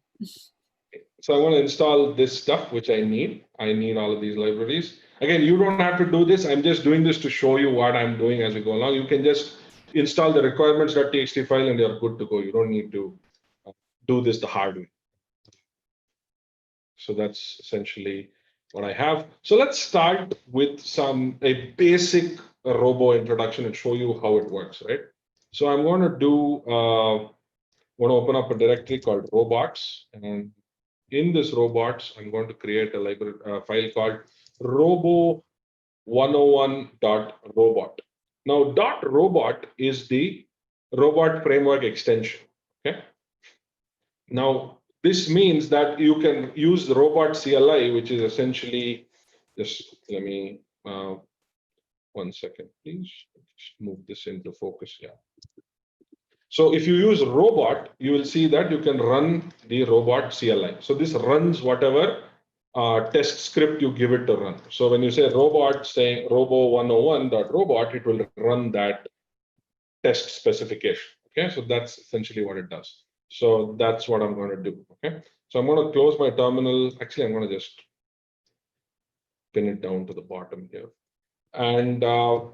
So I want to install this stuff which I need. I need all of these libraries. Again, you don't have to do this. I'm just doing this to show you what I'm doing as we go along. You can just install the requirements.txt file and you're good to go. You don't need to do this the hard way. So that's essentially what I have. So let's start with a basic robo introduction and show you how it works, right? So I'm going to open up a directory called robots, and in this robots, I'm going to create a library file called robo101.robot. Now, .robot is the robot framework extension. Okay. Now, this means that you can use the robot CLI, which is essentially, just let me, 1 second, please. Just move this into focus. Yeah. So if you use robot, you will see that you can run the robot CLI. So this runs whatever test script you give it to run. So when you say robot, saying robo101.robot, it will run that test specification. Okay, so that's essentially what it does. So that's what I'm going to do. Okay, so I'm going to close my terminal. Actually, I'm going to just pin it down to the bottom here. And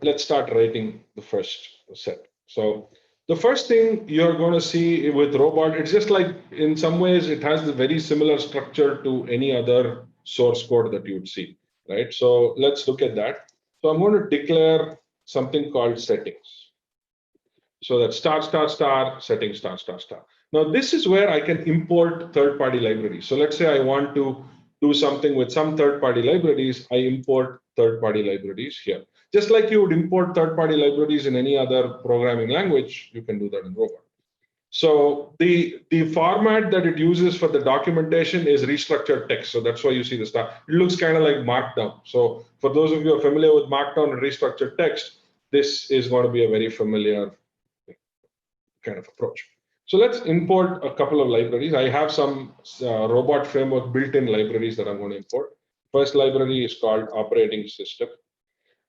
let's start writing the first set. So the first thing you're going to see with robot, it's just like, in some ways, it has a very similar structure to any other source code that you'd see, right? So let's look at that. So I'm going to declare something called settings. So that's *** settings ***. Now, this is where I can import third-party libraries. So let's say I want to do something with some third-party libraries, I import third-party libraries here. Just like you would import third-party libraries in any other programming language, you can do that in Robot. So the format that it uses for the documentation is restructured text. So that's why you see the stuff. It looks kind of like Markdown. So for those of you who are familiar with Markdown and restructured text, this is going to be a very familiar kind of approach. So let's import a couple of libraries. I have some robot framework built-in libraries that I'm going to import. First library is called operating system.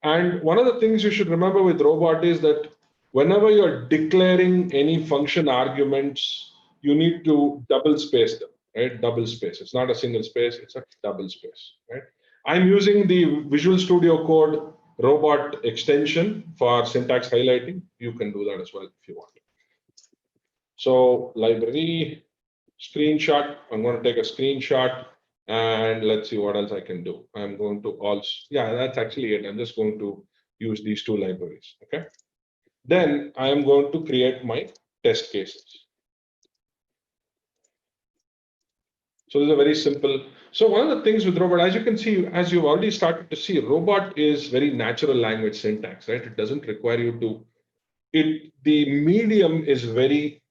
And one of the things you should remember with robot is that whenever you're declaring any function arguments, you need to double space them, right? Double space. It's not a single space, it's a double space, right? I'm using the Visual Studio Code robot extension for syntax highlighting. You can do that as well if you want. So library, screenshot, I'm going to take a screenshot and let's see what else I can do. I'm going to also, yeah, that's actually it. I'm just going to use these two libraries, okay? Then I am going to create my test cases. So this is a very simple. So one of the things with robot, as you can see, as you've already started to see, robot is very natural language syntax, right? It doesn't require you to, the medium is very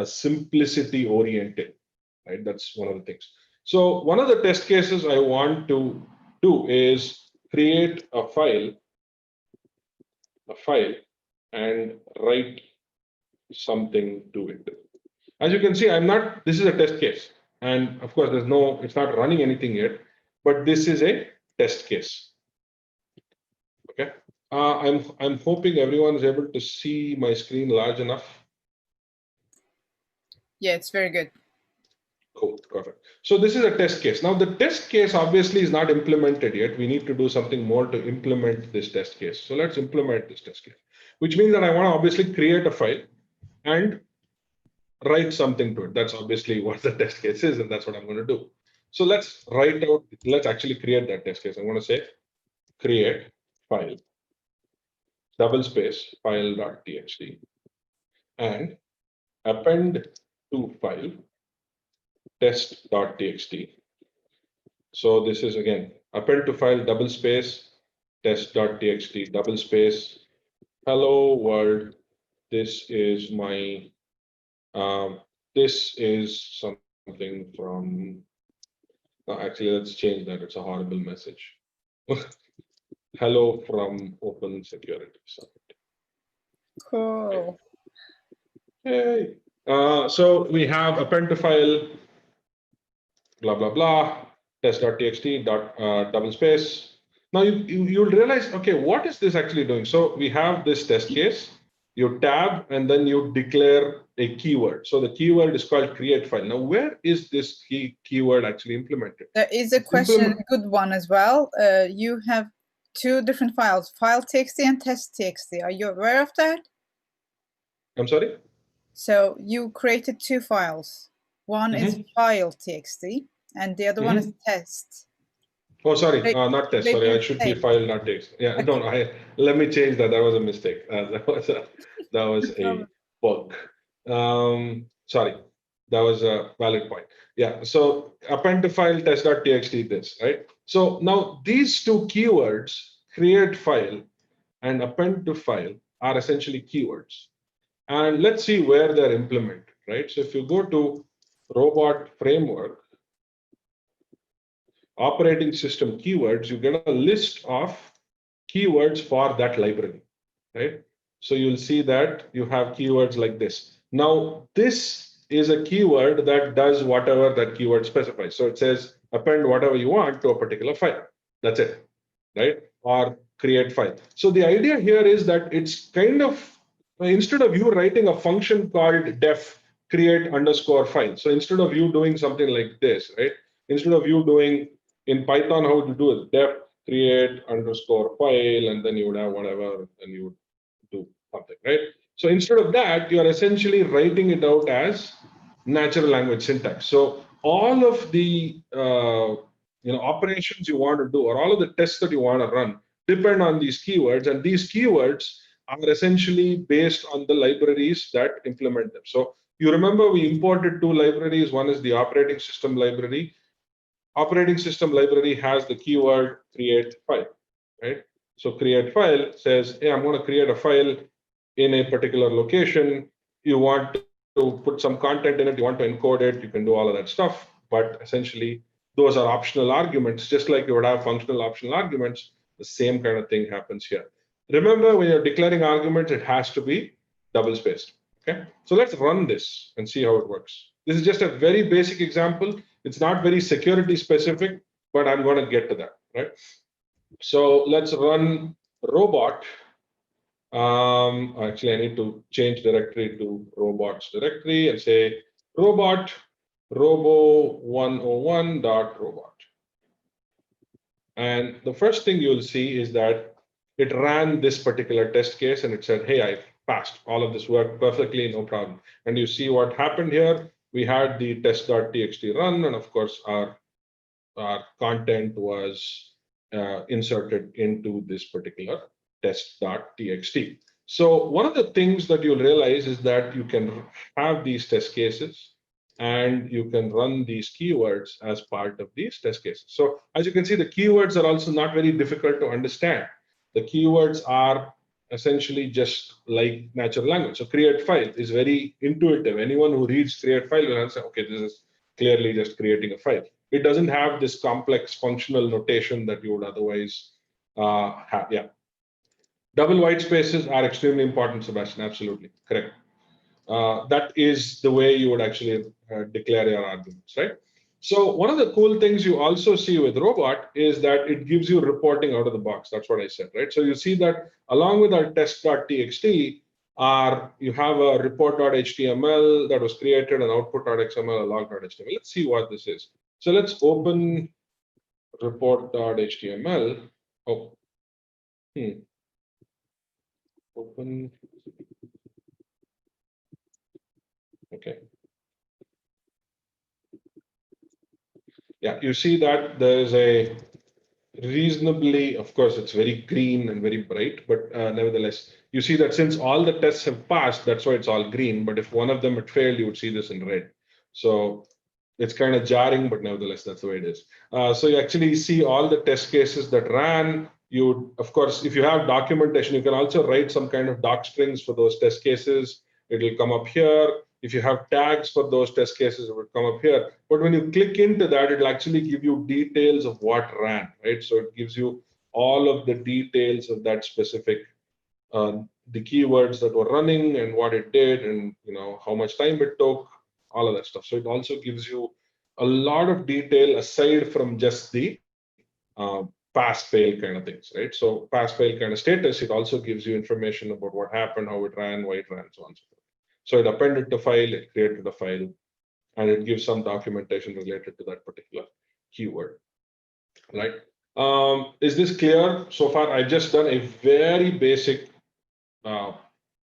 simplicity oriented, right? That's one of the things. So one of the test cases I want to do is create a file and write something to it. As you can see, this is a test case. And of course, it's not running anything yet, but this is a test case. Okay. I'm hoping everyone is able to see my screen large enough. Yeah, it's very good. Cool, perfect. So this is a test case. Now the test case obviously is not implemented yet. We need to do something more to implement this test case. So let's implement this test case, which means that I want to obviously create a file and write something to it. That's obviously what the test case is, and that's what I'm going to do. So let's actually create that test case. I'm going to say create file, double space, file.txt, and append to file test.txt. So this is again append to file double space test.txt double space hello world. This is my this is something from. Actually, let's change that. It's a horrible message. Hello from Open Security Summit. Cool. Hey. So we have append to file, blah, blah, blah, test.txt, double space. Now you'll realize, okay, what is this actually doing? So we have this test case, you tab, and then you declare a keyword. So the keyword is called create file. Now, where is this keyword actually implemented? There is a question, a good one as well. You have two different files, file.txt and test.txt. Are you aware of that? I'm sorry? So you created two files. One is file.txt and the other one is test. Oh, sorry, not test. Sorry, I should be file, not text. Yeah, okay. No, let me change that. That was a mistake. That was a bug. Sorry, that was a valid point. Yeah, so append to file test.txt this, right? So now these two keywords, create file and append to file, are essentially keywords. And let's see where they're implemented, right? So if you go to robot framework, operating system keywords, you get a list of keywords for that library, right? So you'll see that you have keywords like this. Now, this is a keyword that does whatever that keyword specifies. So it says append whatever you want to a particular file. That's it, right? Or create file. So the idea here is that it's kind of, instead of you writing a function called def create underscore file. So instead of you doing something like this, right? Instead of you doing in Python, how would you do it? Def create underscore file, and then you would have whatever, and you would do something, right? So instead of that, you are essentially writing it out as natural language syntax. So all of the operations you want to do, or all of the tests that you want to run, depend on these keywords, and these keywords are essentially based on the libraries that implement them. So You remember we imported two libraries. One is the operating system library. Operating system library has the keyword create file, right? So create file says, hey, I'm going to create a file in a particular location. You want to put some content in it, you want to encode it, you can do all of that stuff. But essentially, those are optional arguments, just like you would have functional optional arguments. The same kind of thing happens here. Remember, when you're declaring arguments, it has to be double spaced. Okay, so let's run this and see how it works. This is just a very basic example. It's not very security specific, but I'm going to get to that, right? So let's run robot. Actually, I need to change directory to robots directory and say robot robo101.robot. And the first thing you'll see is that it ran this particular test case and it said, hey, I passed. All of this worked perfectly, no problem. And you see what happened here. We had the test.txt run, and of course, our content was inserted into this particular test.txt. So one of the things that you'll realize is that you can have these test cases and you can run these keywords as part of these test cases. So as you can see, the keywords are also not very difficult to understand. The keywords are essentially just like natural language. So create file is very intuitive. Anyone who reads create file will say, okay, this is clearly just creating a file. It doesn't have this complex functional notation that you would otherwise have. Yeah. Double white spaces are extremely important, Sebastian. Absolutely correct. That is the way you would actually declare your arguments, right? So one of the cool things you also see with robot is that it gives you reporting out of the box. That's what I said, right? So you see that along with our test.txt, you have a report.html that was created, an output.xml, a log.html. Let's see what this is. So let's open report.html. Oh, open. Okay. Yeah, you see that there's a reasonably, of course, it's very green and very bright, but nevertheless, you see that since all the tests have passed, that's why it's all green. But if one of them had failed, you would see this in red. So it's kind of jarring, but nevertheless, that's the way it is. So you actually see all the test cases that ran. You, of course, if you have documentation, you can also write some kind of doc strings for those test cases. It will come up here. If you have tags for those test cases, it would come up here. But when you click into that, it'll actually give you details of what ran, right? So it gives you all of the details of that specific, the keywords that were running and what it did, and how much time it took, all of that stuff. So it also gives you a lot of detail aside from just the pass fail kind of things, right? So pass fail kind of status, it also gives you information about what happened, how it ran, why it ran, so on and so forth. So it appended the file, it created the file, and it gives some documentation related to that particular keyword, right? Is this clear so far? I've just done a very basic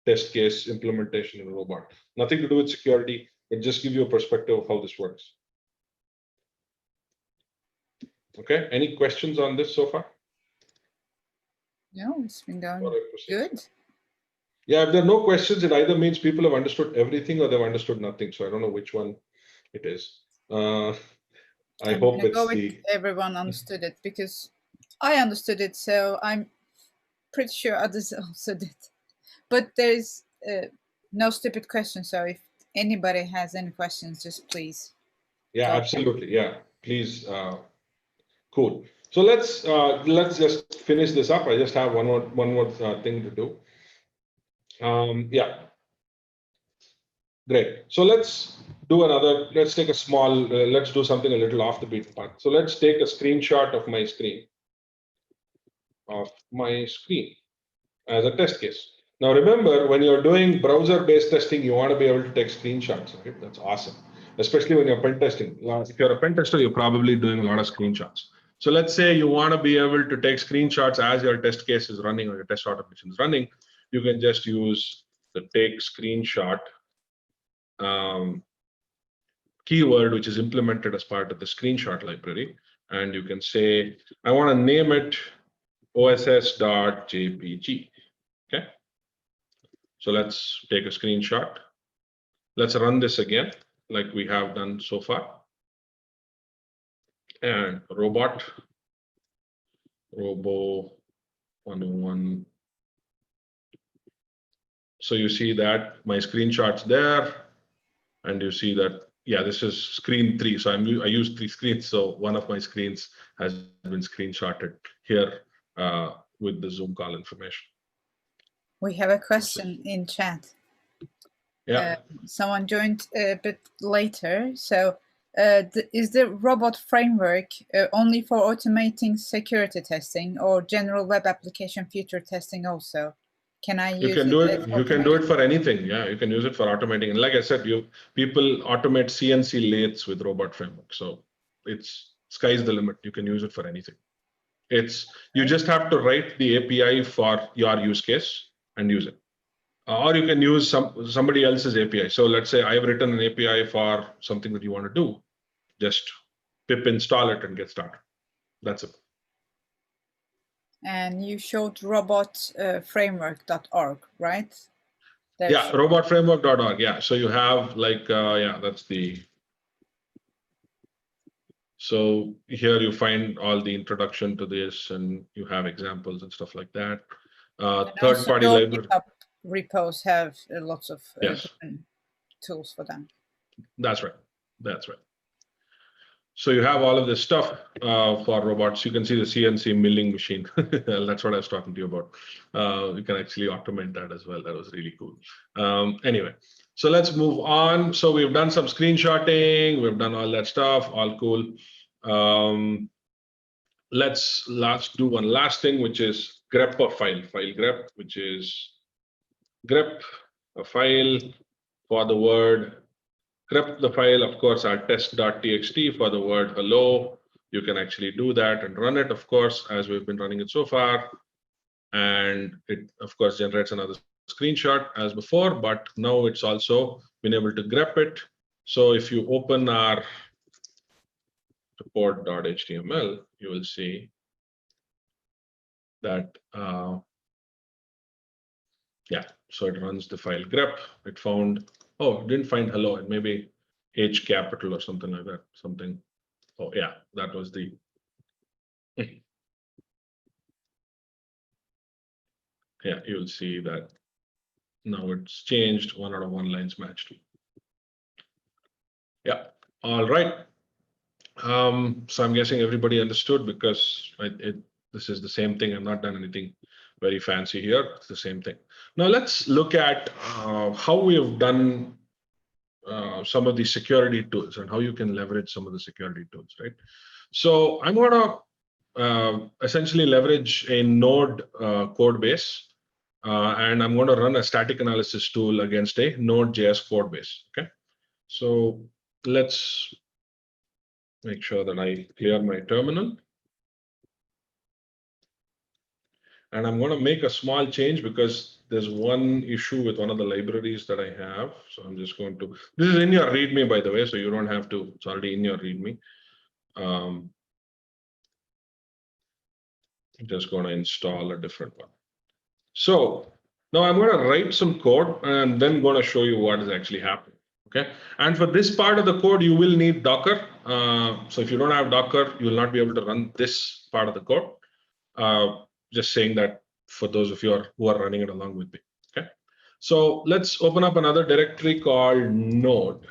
test case implementation in a robot. Nothing to do with security, but just give you a perspective of how this works. Okay, any questions on this so far? No, it's been going good. Yeah, if there are no questions, it either means people have understood everything or they've understood nothing. So I don't know which one it is. I hope it's everyone understood it, because I understood it, so I'm pretty sure others also did. But there's no stupid questions, so if anybody has any questions, just please. Yeah, absolutely. Yeah, please. Cool. So let's just finish this up. I just have one more thing to do. Yeah. Great. So let's do another. Let's take a small. Let's do something a little off the beaten path. So let's take a screenshot of my screen. As a test case. Now remember, when you're doing browser-based testing, you want to be able to take screenshots. Right? That's awesome, especially when you're pen testing. If you're a pen tester, you're probably doing a lot of screenshots. So let's say you want to be able to take screenshots as your test case is running or your test automation is running. You can just use the take screenshot keyword, which is implemented as part of the screenshot library. And you can say, I want to name it oss.jpg. Okay. So let's take a screenshot. let's run this again, like we have done so far. And robo 101. So you see that my screenshot's there, and you see that, yeah, this is screen 3. So I use 3 screens. So one of my screens has been screenshotted here with the Zoom call information. We have a question in chat. Yeah. Someone joined a bit later. So is the robot framework only for automating security testing or general web application feature testing also? Can I use it? You can do it for anything. Yeah, you can use it for automating. And like I said, people automate CNC lathes with robot framework. So it's sky's the limit. You can use it for anything. You just have to write the API for your use case and use it. Or you can use somebody else's API. So let's say I've written an API for something that you want to do. Just pip install it and get started. That's it. And you showed robotframework.org, right? Yeah, robotframework.org. Yeah, so you have like, yeah, that's the. So here you find all the introduction to this, and you have examples and stuff like that. Third-party library repos have lots of yes. different tools for them. That's right. That's right. So you have all of this stuff for robots. You can see the CNC milling machine. That's what I was talking to you about. You can actually automate that as well. That was really cool. Anyway, so let's move on. So we've done some screenshotting. We've done all that stuff. All cool. Let's do one last thing, which is grep a file grep, which is grep a file for the word. Grep the file, of course, our test.txt for the word hello. You can actually do that and run it, of course, as we've been running it so far. And it, of course, generates another screenshot as before, but now it's also been able to grep it. So if you open our report.html, you will see that, yeah, so it runs the file grep. It found, oh, it didn't find hello, and maybe H capital or something like that. Something. Oh, yeah, that was the. Yeah, you'll see that now it's changed. 1 out of 1 lines matched. Yeah, all right. So I'm guessing everybody understood because this is the same thing. I've not done anything very fancy here. It's the same thing. Now let's look at how we have done some of the security tools and how you can leverage some of the security tools, right? So I'm going to essentially leverage a Node code base, and I'm going to run a static analysis tool against a Node.js code base. Okay, so let's make sure that I clear my terminal. And I'm going to make a small change because there's one issue with one of the libraries that I have. So I'm just going to, this is in your README, by the way, so you don't have to, it's already in your README. I'm just going to install a different one. So now I'm going to write some code and then going to show you what is actually happening. Okay. And for this part of the code, you will need Docker. So if you don't have Docker, you will not be able to run this part of the code. Just saying that for those of you who are running it along with me. Okay. So let's open up another directory called Node.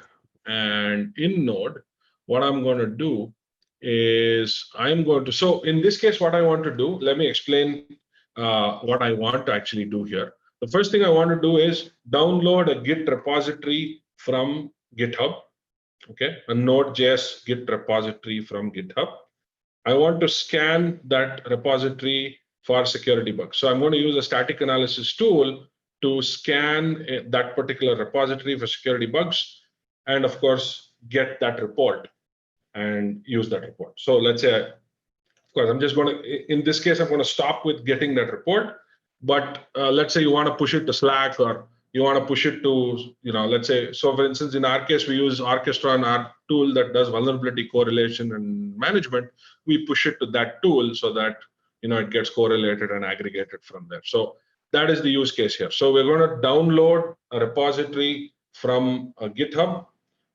And in Node, what I'm going to do is so in this case, what I want to do, let me explain what I want to actually do here. The first thing I want to do is download a Git repository from GitHub, okay, a Node.js Git repository from GitHub. I want to scan that repository for security bugs. So I'm going to use a static analysis tool to scan that particular repository for security bugs, and of course, get that report and use that report. So let's say, of course, I'm just going to, in this case, I'm going to stop with getting that report. But let's say you want to push it to Slack, or you want to push it to, let's say, so for instance, in our case, we use Orchestron, our tool that does vulnerability correlation and management. We push it to that tool so that, it gets correlated and aggregated from there. So that is the use case here. So we're going to download a repository from a GitHub,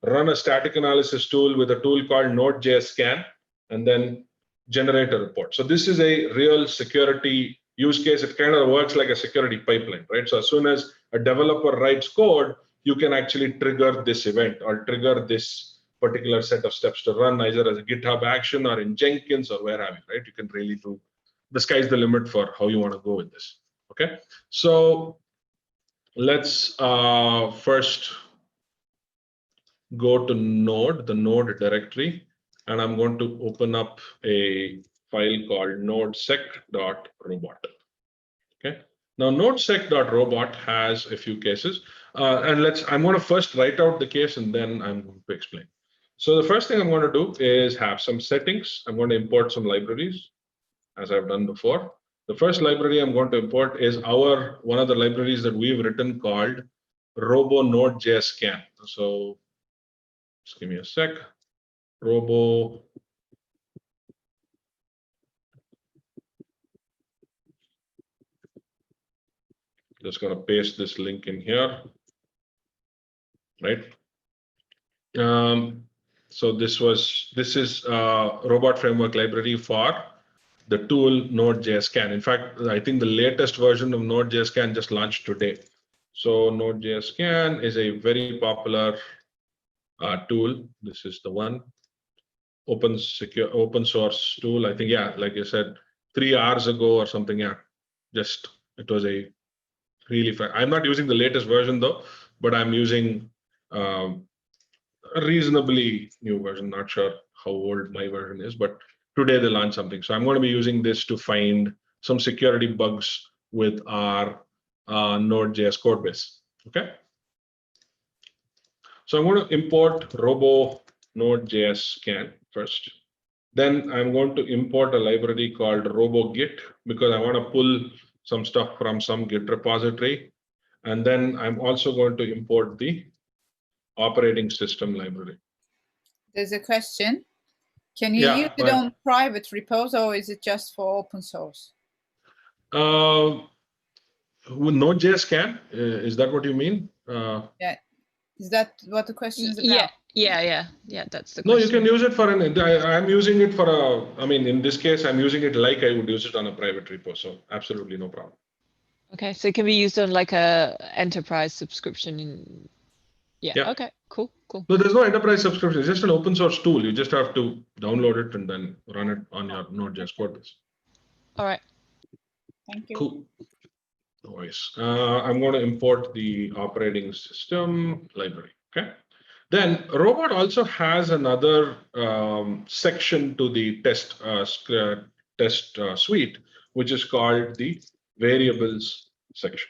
run a static analysis tool with a tool called Node.js scan, and then generate a report. So this is a real security use case. It kind of works like a security pipeline, right? So as soon as a developer writes code, you can actually trigger this event or trigger this particular set of steps to run either as a GitHub action or in Jenkins or where have you, right? You can really do, the sky's the limit for how you want to go with this, okay? So let's first go to Node, the Node directory, and I'm going to open up a file called nodesec.robot. Okay. Now nodesec.robot has a few cases, and I'm going to first write out the case and then I'm going to explain. So the first thing I'm going to do is have some settings. I'm going to import some libraries, as I've done before. The first library I'm going to import is one of the libraries that we've written called Robo Node.js scan. So just give me a sec. Robo just going to paste this link in here, right? So this is robot framework library for the tool Node.js scan. In fact, I think the latest version of Node.js scan just launched today. So Node.js scan is a very popular tool. This is the one open source tool. I think, yeah, like you said, 3 hours ago or something. Yeah, just it was a really fast. I'm not using the latest version though, but I'm using a reasonably new version. Not sure how old my version is, but today they launched something. So I'm going to be using this to find some security bugs with our Node.js code base. Okay. So I'm going to import Robo Node.js scan first. Then I'm going to import a library called RoboGit because I want to pull some stuff from some Git repository. And then I'm also going to import the operating system library. There's a question. Can you use it on private repos or is it just for open source? With Node.js scan, is that what you mean? Yeah. Is that what the question is about? Yeah. That's the question. No, you can use it for I'm using it for I mean, in this case, I'm using it like I would use it on a private repo. So absolutely no problem. Okay, so it can be used on like a enterprise subscription. Yeah. Okay, cool. No, there's no enterprise subscription. It's just an open source tool. You just have to download it and then run it on your Node.js code base. All right. Thank you. Cool. No worries. I'm going to import the operating system library. Okay. Then Robot also has another section to the test suite, which is called the variables section.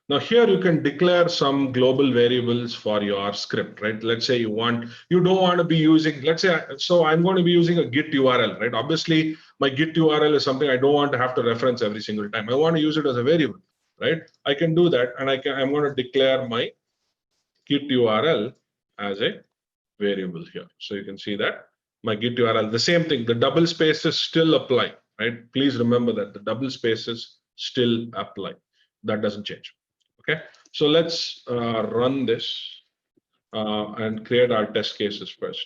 Now here you can declare some global variables for your script, right? Let's say you don't want to be using, let's say, so I'm going to be using a Git URL, right? Obviously, my Git URL is something I don't want to have to reference every single time. I want to use it as a variable, right? I can do that, and I'm going to declare my Git URL as a variable here. So you can see that my Git URL, the same thing, the double spaces still apply, right? Please remember that the double spaces still apply. That doesn't change. Okay, so let's run this and create our test cases first.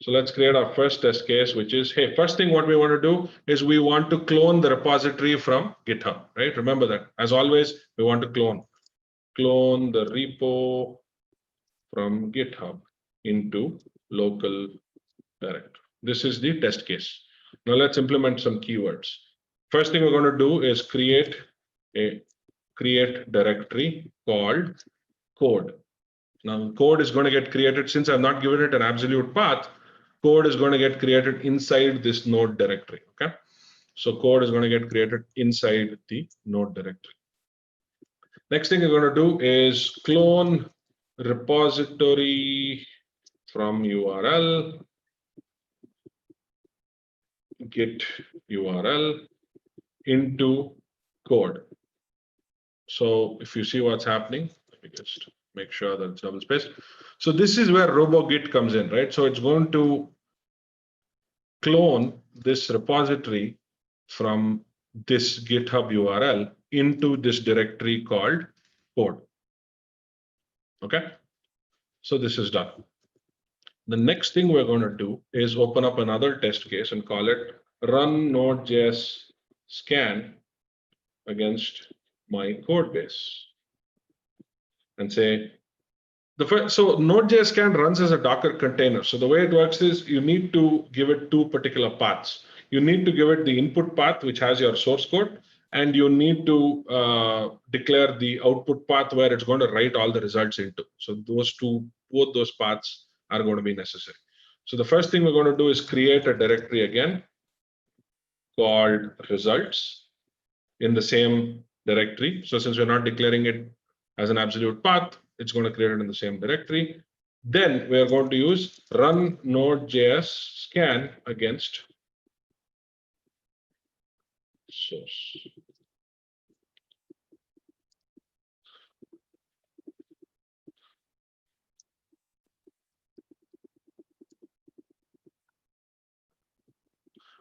So let's create our first test case, which is, hey, first thing what we want to do is we want to clone the repository from GitHub, right? Remember that. As always, we want to clone the repo from GitHub into local directory. This is the test case. Now let's implement some keywords. First thing we're going to do is create directory called code. Now code is going to get created, since I've not given it an absolute path, code is going to get created inside this node directory. Okay, so code is going to get created inside the node directory. Next thing we're going to do is clone repository from URL, git URL into code. So if you see what's happening, let me just make sure that it's double space. So this is where RoboGit comes in, right? So it's going to clone this repository from this GitHub URL into this directory called code. Okay, so this is done. The next thing we're going to do is open up another test case and call it run Node.js scan against my code base and say so Node.js scan runs as a Docker container. So the way it works is you need to give it two particular paths. You need to give it the input path, which has your source code, and you need to declare the output path where it's going to write all the results into. So both those paths are going to be necessary. So the first thing we're going to do is create a directory again called results in the same directory. So since we're not declaring it as an absolute path, it's going to create it in the same directory. Then we are going to use run Node.js scan against source.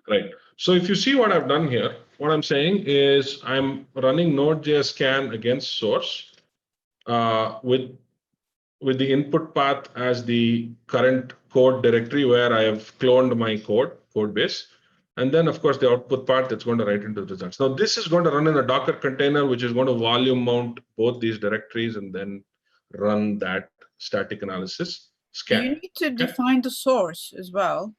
Right. So if you see what I've done here, what I'm saying is I'm running Node.js scan against source with the input path as the current code directory where I have cloned my code base. And then, of course, the output part that's going to write into the results. Now, this is going to run in a Docker container, which is going to volume mount both these directories and then run that static analysis scan. Do you need to define the source as well?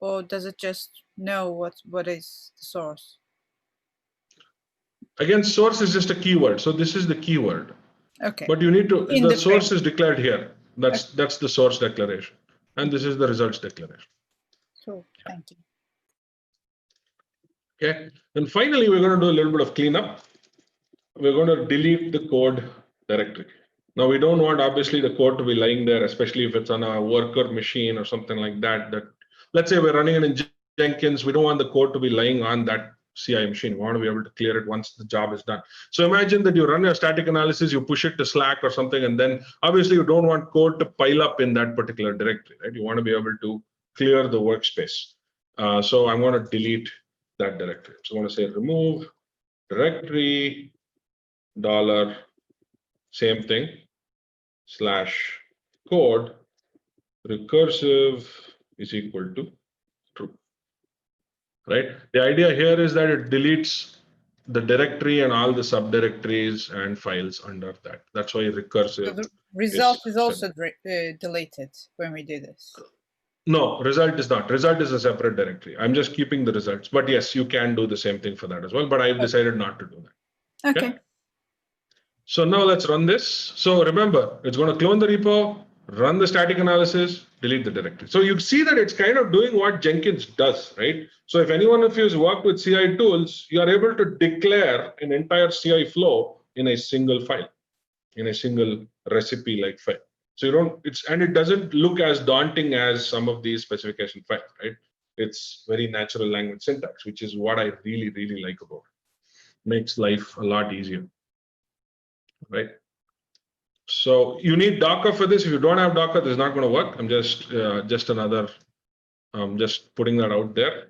Or does it just know what is the source? Again, source is just a keyword. So this is the keyword. Okay. But you need to, the source frame. is declared here. That's the source declaration. And this is the results declaration. Cool, thank you. Okay, and finally, we're going to do a little bit of cleanup. We're going to delete the code directory. Now, we don't want, obviously, the code to be lying there, especially if it's on a worker machine or something like that. Let's say we're running it in Jenkins. We don't want the code to be lying on that CI machine. We want to be able to clear it once the job is done. So imagine that you run your static analysis, you push it to Slack or something, and then obviously you don't want code to pile up in that particular directory, right? You want to be able to clear the workspace. So I'm going to delete that directory. So I want to say remove directory $, same thing, /code recursive is equal to true, right? The idea here is that it deletes the directory and all the subdirectories and files under that. That's why recursive. So the result is also deleted when we do this. No, result is not. Result is a separate directory. I'm just keeping the results. But yes, you can do the same thing for that as well. But I've decided not to do that. Okay. So now let's run this. So remember, it's going to clone the repo, run the static analysis, delete the directory. So you see that it's kind of doing what Jenkins does, right? So if anyone of you has worked with CI tools, you are able to declare an entire CI flow in a single file, in a single recipe-like file. So you don't, it doesn't look as daunting as some of these specification files, right? It's very natural language syntax, which is what I really, really like about it. Makes life a lot easier, right? So you need Docker for this. If you don't have Docker, this is not going to work. I'm just just putting that out there.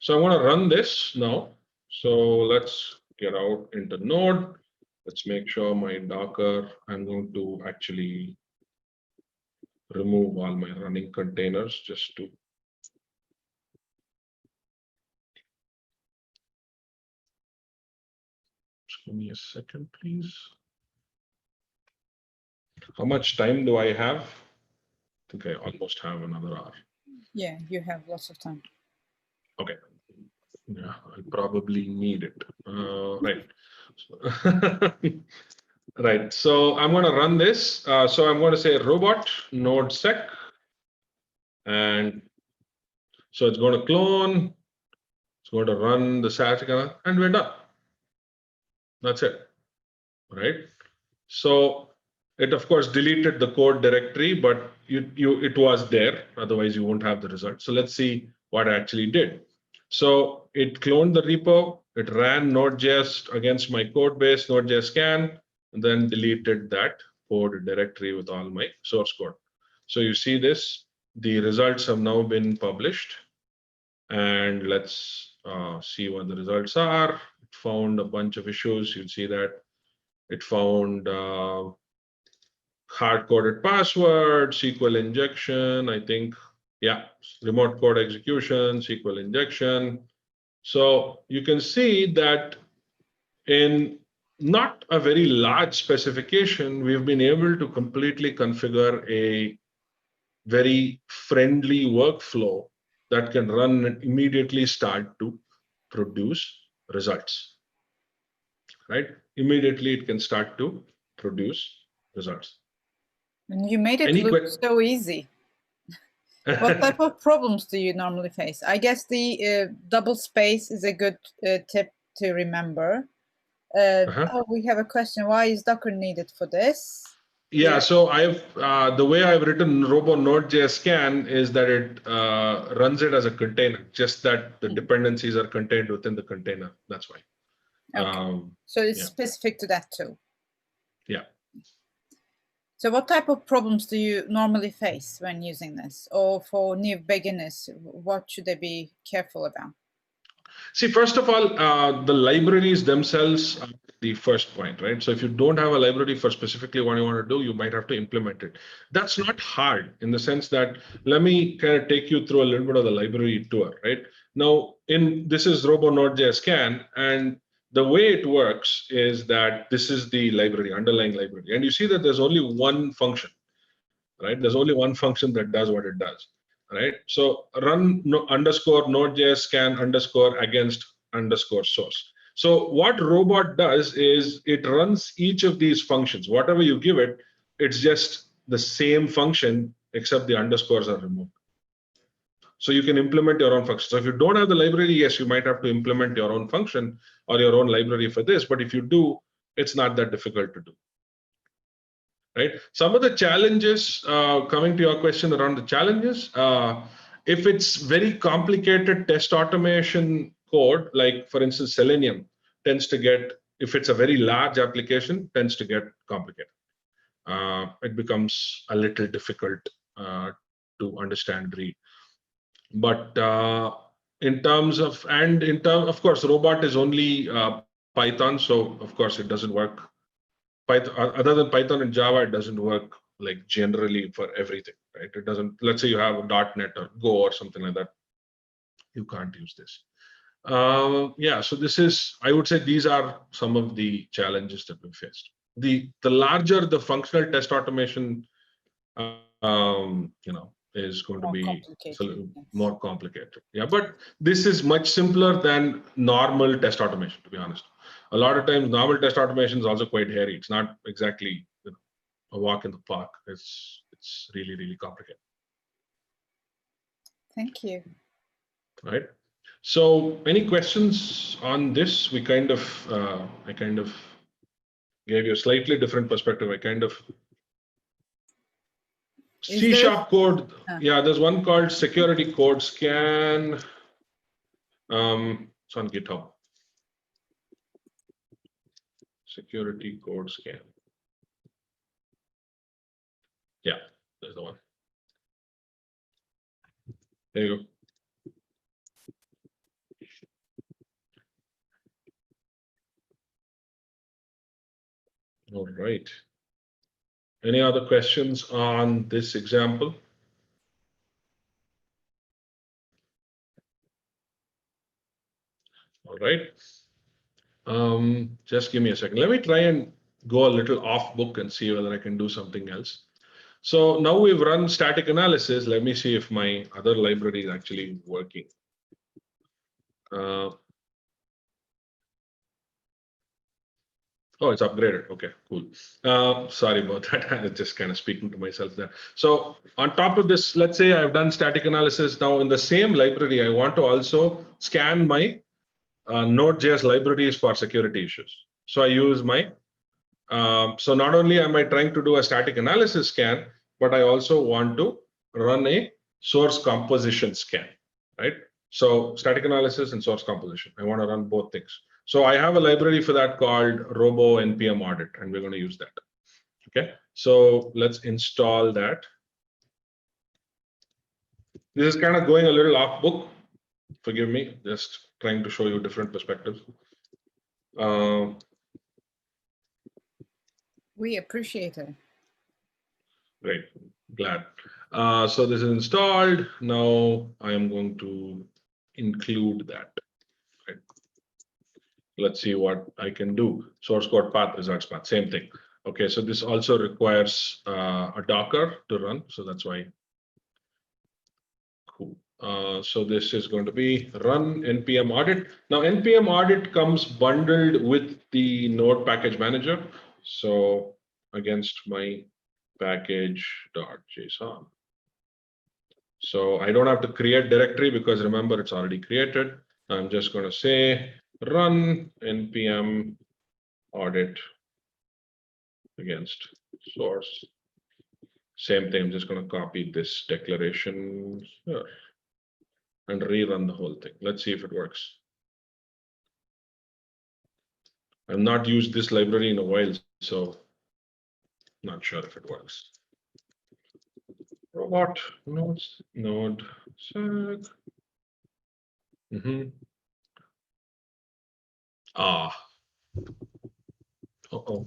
So I want to run this now. So let's get out into Node. Let's make sure my Docker, I'm going to actually remove all my running containers just to. Just give me a second, please. How much time do I have? I think I almost have another hour. Yeah, you have lots of time. Okay. Yeah, I probably need it. Right. Right. So I'm going to run this. So I'm going to say robot node sec. And so it's going to clone. It's going to run the static, and we're done. That's it. Right. So it, of course, deleted the code directory, but it was there. Otherwise, you won't have the result. So let's see what it actually did. So it cloned the repo. It ran Node.js against my code base, Node.js scan, and then deleted that code directory with all my source code. So you see this. The results have now been published. And let's see what the results are. It found a bunch of issues. You'll see that it found hard-coded password, SQL injection, I think, yeah, remote code execution, SQL injection. So you can see that in not a very large specification, we've been able to completely configure a very friendly workflow that can run and immediately start to produce results, right? Immediately it can start to produce results. And you made it look so easy. What type of problems do you normally face? I guess the double space is a good tip to remember. Oh, we have a question. Why is Docker needed for this? Yeah, so I've the way I've written Robo Node.js scan is that it runs it as a container, just that the dependencies are contained within the container. That's why. Okay. So it's specific to that too. Yeah. So what type of problems do you normally face when using this? Or for new beginners, what should they be careful about? See, first of all, the libraries themselves are the first point, right? So if you don't have a library for specifically what you want to do, you might have to implement it. That's not hard in the sense that, let me kind of take you through a little bit of the library tour, right? Now, this is Robo Node.js scan, and the way it works is that this is the library, underlying library. And you see that there's only one function, right? There's only one function that does what it does, right? So run underscore Node.js scan underscore against underscore source. So what robot does is it runs each of these functions. Whatever you give it, it's just the same function, except the underscores are removed. So you can implement your own function. So if you don't have the library, yes, you might have to implement your own function or your own library for this. But if you do, it's not that difficult to do. Right? Some of the challenges, coming to your question around the challenges, if it's very complicated test automation code, like for instance, Selenium tends to get, if it's a very large application, tends to get complicated. It becomes a little difficult to understand, read. But in terms of, of course, robot is only Python, so of course it doesn't work. Python, other than Python and Java, it doesn't work like generally for everything, right? It doesn't, let's say you have a .NET or Go or something like that, you can't use this. Yeah, so this is, I would say these are some of the challenges that we faced. The larger the functional test automation, is going to be more complicated. Yeah, but this is much simpler than normal test automation, to be honest. A lot of times, normal test automation is also quite hairy. It's not exactly a walk in the park. It's really, really complicated. Thank you. Right. So, any questions on this? We kind of, I kind of gave you a slightly different perspective. I kind of C# code. Yeah, there's one called security code scan. It's on GitHub. Security code scan. Yeah, there's the one. There you go. All right. Any other questions on this example? All right. Just give me a second. Let me try and go a little off book and see whether I can do something else. So now we've run static analysis. Let me see if my other library is actually working. Oh, it's upgraded. Okay, cool. Sorry about that. I was just kind of speaking to myself there. So on top of this, let's say I've done static analysis. Now in the same library, I want to also scan my Node.js libraries for security issues. So I use my, so not only am I trying to do a static analysis scan, but I also want to run a source composition scan, right? So static analysis and source composition. I want to run both things. So I have a library for that called Robo npm audit, and we're going to use that. Okay, so let's install that. This is kind of going a little off book. Forgive me, just trying to show you different perspectives. We appreciate it. Great, glad. So this is installed. Now I am going to include that. Right. Let's see what I can do. Source code path, results path, same thing. Okay, so this also requires a Docker to run. So that's why. Cool. So this is going to be run npm audit. Now npm audit comes bundled with the node package manager. So against my package.json. So I don't have to create directory because remember it's already created. I'm just going to say run npm audit against source. Same thing. I'm just going to copy this declaration here and rerun the whole thing. Let's see if it works. I've not used this library in a while, so not sure if it works. Robot nodes node sec. Ah. Uh-oh.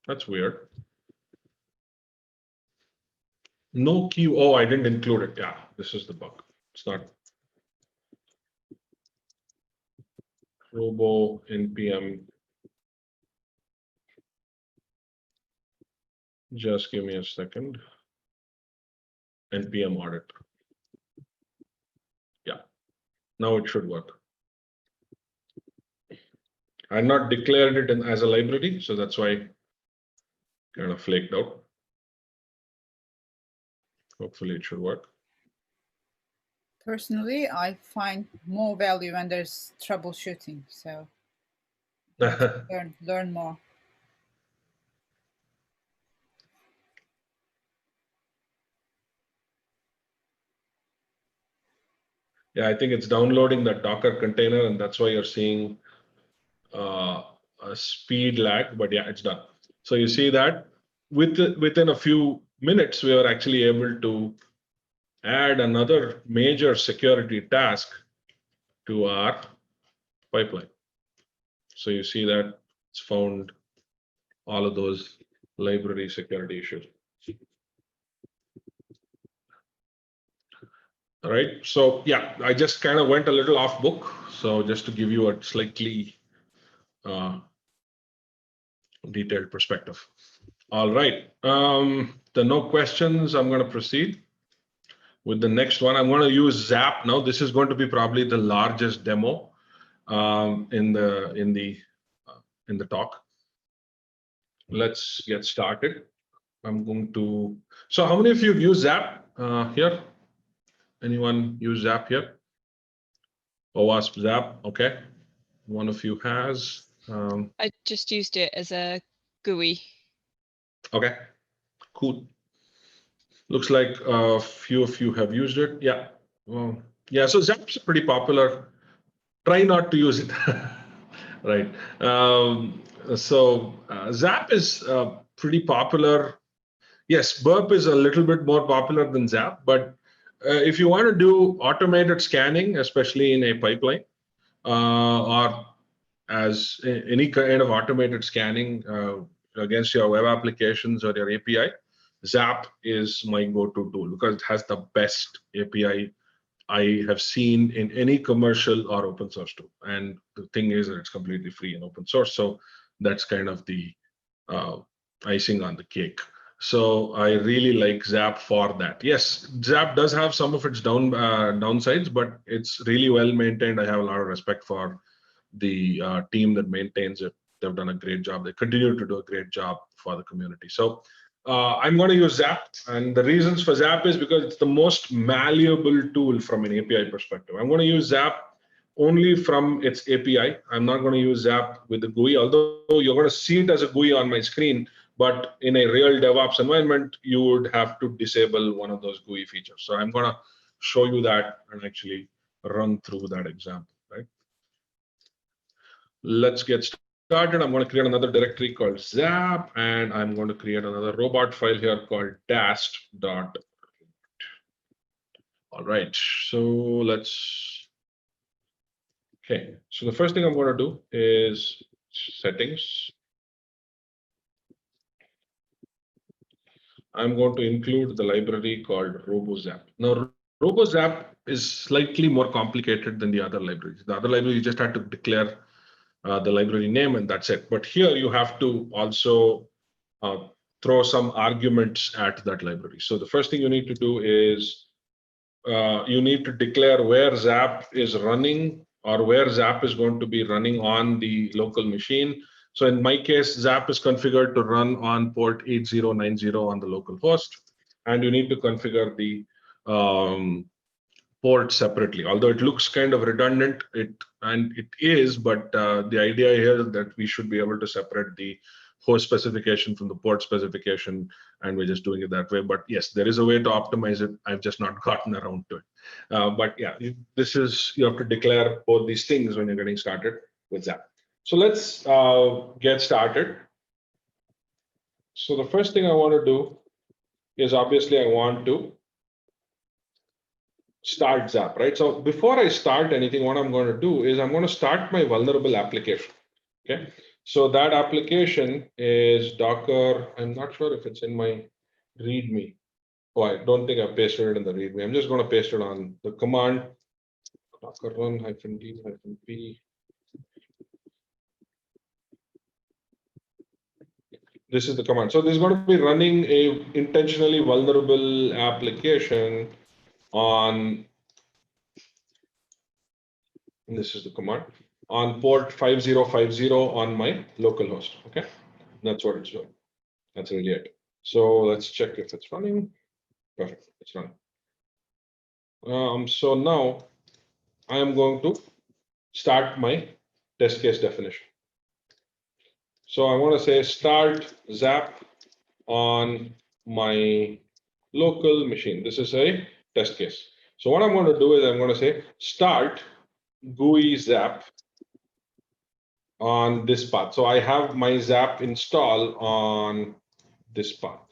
That's weird. No queue. Oh, I didn't include it. Yeah, this is the bug. It's not robo npm. Just give me a second. npm audit. Yeah, now it should work. I not declared it as a library, so that's why kind of flaked out. Hopefully it should work. Personally, I find more value when there's troubleshooting. So learn more. Yeah, I think it's downloading the Docker container, and that's why you're seeing a speed lag. But yeah, it's done. So you see that within a few minutes, we are actually able to add another major security task to our pipeline. So you see that it's found all of those library security issues. All right. So yeah, I just kind of went a little off book. So just to give you a slightly detailed perspective. All right. The no questions. I'm going to proceed with the next one. I'm going to use Zap now. This is going to be probably the largest demo in the talk. Let's get started. I'm going to. So how many of you use Zap here? Anyone use Zap here? OWASP Zap. Okay. One of you has. I just used it as a GUI. Okay. Cool. Looks like a few of you have used it. Yeah. Well, yeah. So Zap's pretty popular. Try not to use it. Right. Zap is pretty popular. Yes, Burp is a little bit more popular than Zap, but if you want to do automated scanning, especially in a pipeline, or as any kind of automated scanning against your web applications or your API, Zap is my go-to tool because it has the best API I have seen in any commercial or open source tool. And the thing is that it's completely free and open source. So that's kind of the icing on the cake. So I really like Zap for that. Yes, Zap does have some of its downsides, but it's really well maintained. I have a lot of respect for the team that maintains it. They've done a great job. They continue to do a great job for the community. So I'm going to use Zap, and the reasons for Zap is because it's the most malleable tool from an API perspective. I'm going to use Zap only from its API. I'm not going to use Zap with the GUI, although you're going to see it as a GUI on my screen. But in a real DevOps environment, you would have to disable one of those GUI features. So I'm going to show you that and actually run through that example, right? Let's get started. I'm going to create another directory called Zap, and I'm going to create another robot file here called dast.root. All right, so let's. Okay, so the first thing I'm going to do is settings. I'm going to include the library called RoboZap. Now, RoboZap is slightly more complicated than the other libraries. The other library, you just had to declare the library name and that's it. But here you have to also throw some arguments at that library. So the first thing you need to do is you need to declare where Zap is running or where Zap is going to be running on the local machine. So in my case, Zap is configured to run on port 8090 on the local host. And you need to configure the port separately. Although it looks kind of redundant, it is, but the idea here is that we should be able to separate the host specification from the port specification, and we're just doing it that way. But yes, there is a way to optimize it. I've just not gotten around to it. But yeah, this is, you have to declare both these things when you're getting started with Zap. So let's get started. So the first thing I want to do is obviously I want to start Zap, right? So before I start anything, what I'm going to do is I'm going to start my vulnerable application. Okay. So that application is Docker. I'm not sure if it's in my README. Oh, I don't think I pasted it in the README. I'm just going to paste it on the command Docker run -d-p. This is the command. So this is going to be running a intentionally vulnerable application on, and this is the command, on port 5050 on my local host. Okay, that's what it's doing. That's really it. So let's check if it's running. Perfect, it's running. So now I am going to start my test case definition. So I want to say start Zap on my local machine. This is a test case. So what I'm going to do is I'm going to say start GUI Zap on this path. So I have my Zap install on this path.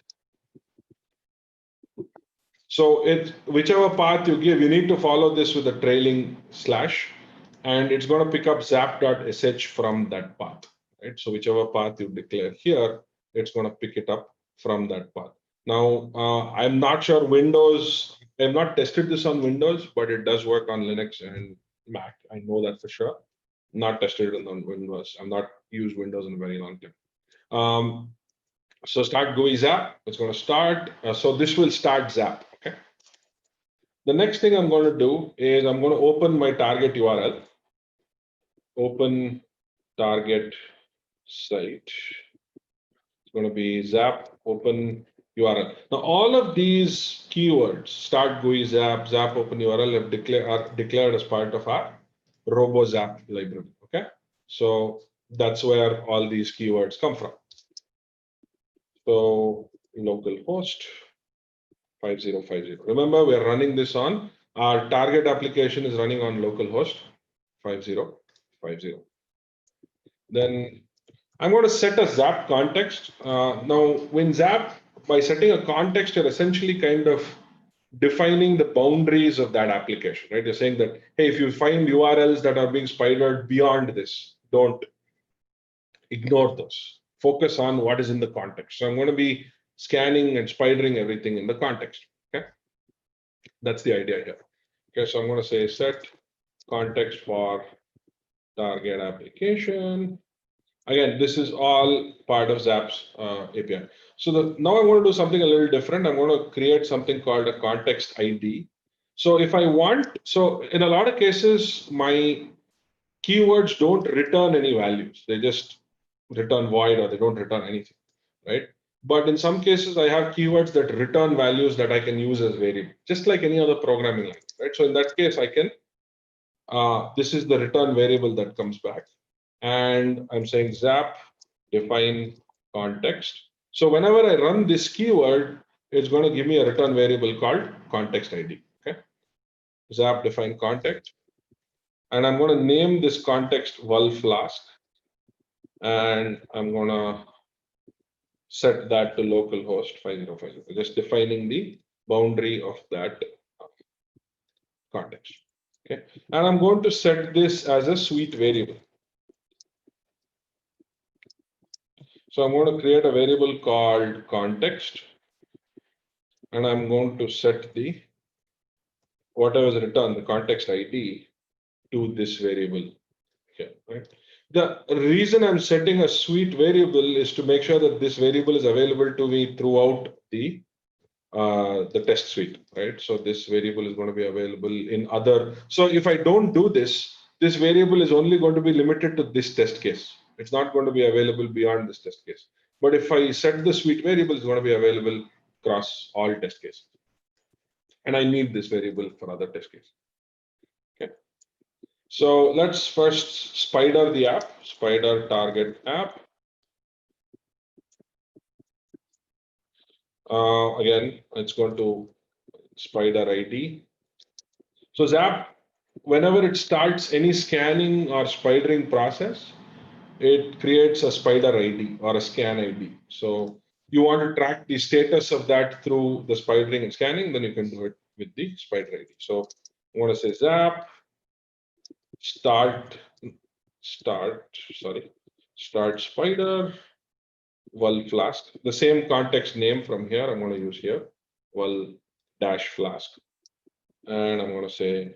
So whichever path you give, you need to follow this with a trailing slash, and it's going to pick up zap.sh from that path, right? So whichever path you declare here, it's going to pick it up from that path. Now, I'm not sure Windows, I've not tested this on Windows, but it does work on Linux and Mac. I know that for sure. Not tested it on Windows. I've not used Windows in a very long time. So start GUI Zap, it's going to start. So this will start Zap, okay? The next thing I'm going to do is I'm going to open my target URL. Open target site. It's going to be Zap open URL. Now, all of these keywords, start GUI Zap, Zap open URL, are declared as part of our RoboZap library, okay? So that's where all these keywords come from. So localhost 5050. Remember, we're running this on our target application is running on localhost 5050. Then I'm going to set a Zap context. Now, when Zap, by setting a context, you're essentially kind of defining the boundaries of that application, right? You're saying that, hey, if you find URLs that are being spidered beyond this, don't ignore those. Focus on what is in the context. So I'm going to be scanning and spidering everything in the context. Okay, that's the idea here. Okay, so I'm going to say set context for target application. Again, this is all part of Zap's API. So now I want to do something a little different. I'm going to create something called a context ID. So if I want, so in a lot of cases, my keywords don't return any values. They just return void or they don't return anything, right? But in some cases, I have keywords that return values that I can use as variable, just like any other programming language, right? So in that case, I can, this is the return variable that comes back. And I'm saying Zap define context. So whenever I run this keyword, it's going to give me a return variable called context ID, okay? Zap define context. And I'm going to name this context Vol Flask. And I'm going to set that to localhost 5050, just defining the boundary of that context. Okay, and I'm going to set this as a suite variable. So I'm going to create a variable called context, and I'm going to set the whatever is returned, the context ID, to this variable. Okay, right. The reason I'm setting a suite variable is to make sure that this variable is available to me throughout the test suite, right? So this variable is going to be available in other. So if I don't do this, this variable is only going to be limited to this test case. It's not going to be available beyond this test case. But if I set the suite variable, it's going to be available across all test cases. And I need this variable for other test cases. Okay. So let's first spider the app, spider target app. Again, it's going to spider ID. So Zap, whenever it starts any scanning or spidering process, it creates a spider ID or a scan ID. So you want to track the status of that through the spidering and scanning, then you can do it with the spider ID. So I want to say Zap start spider Well Flask. The same context name from here, I'm going to use here, Well dash Flask. And I'm going to say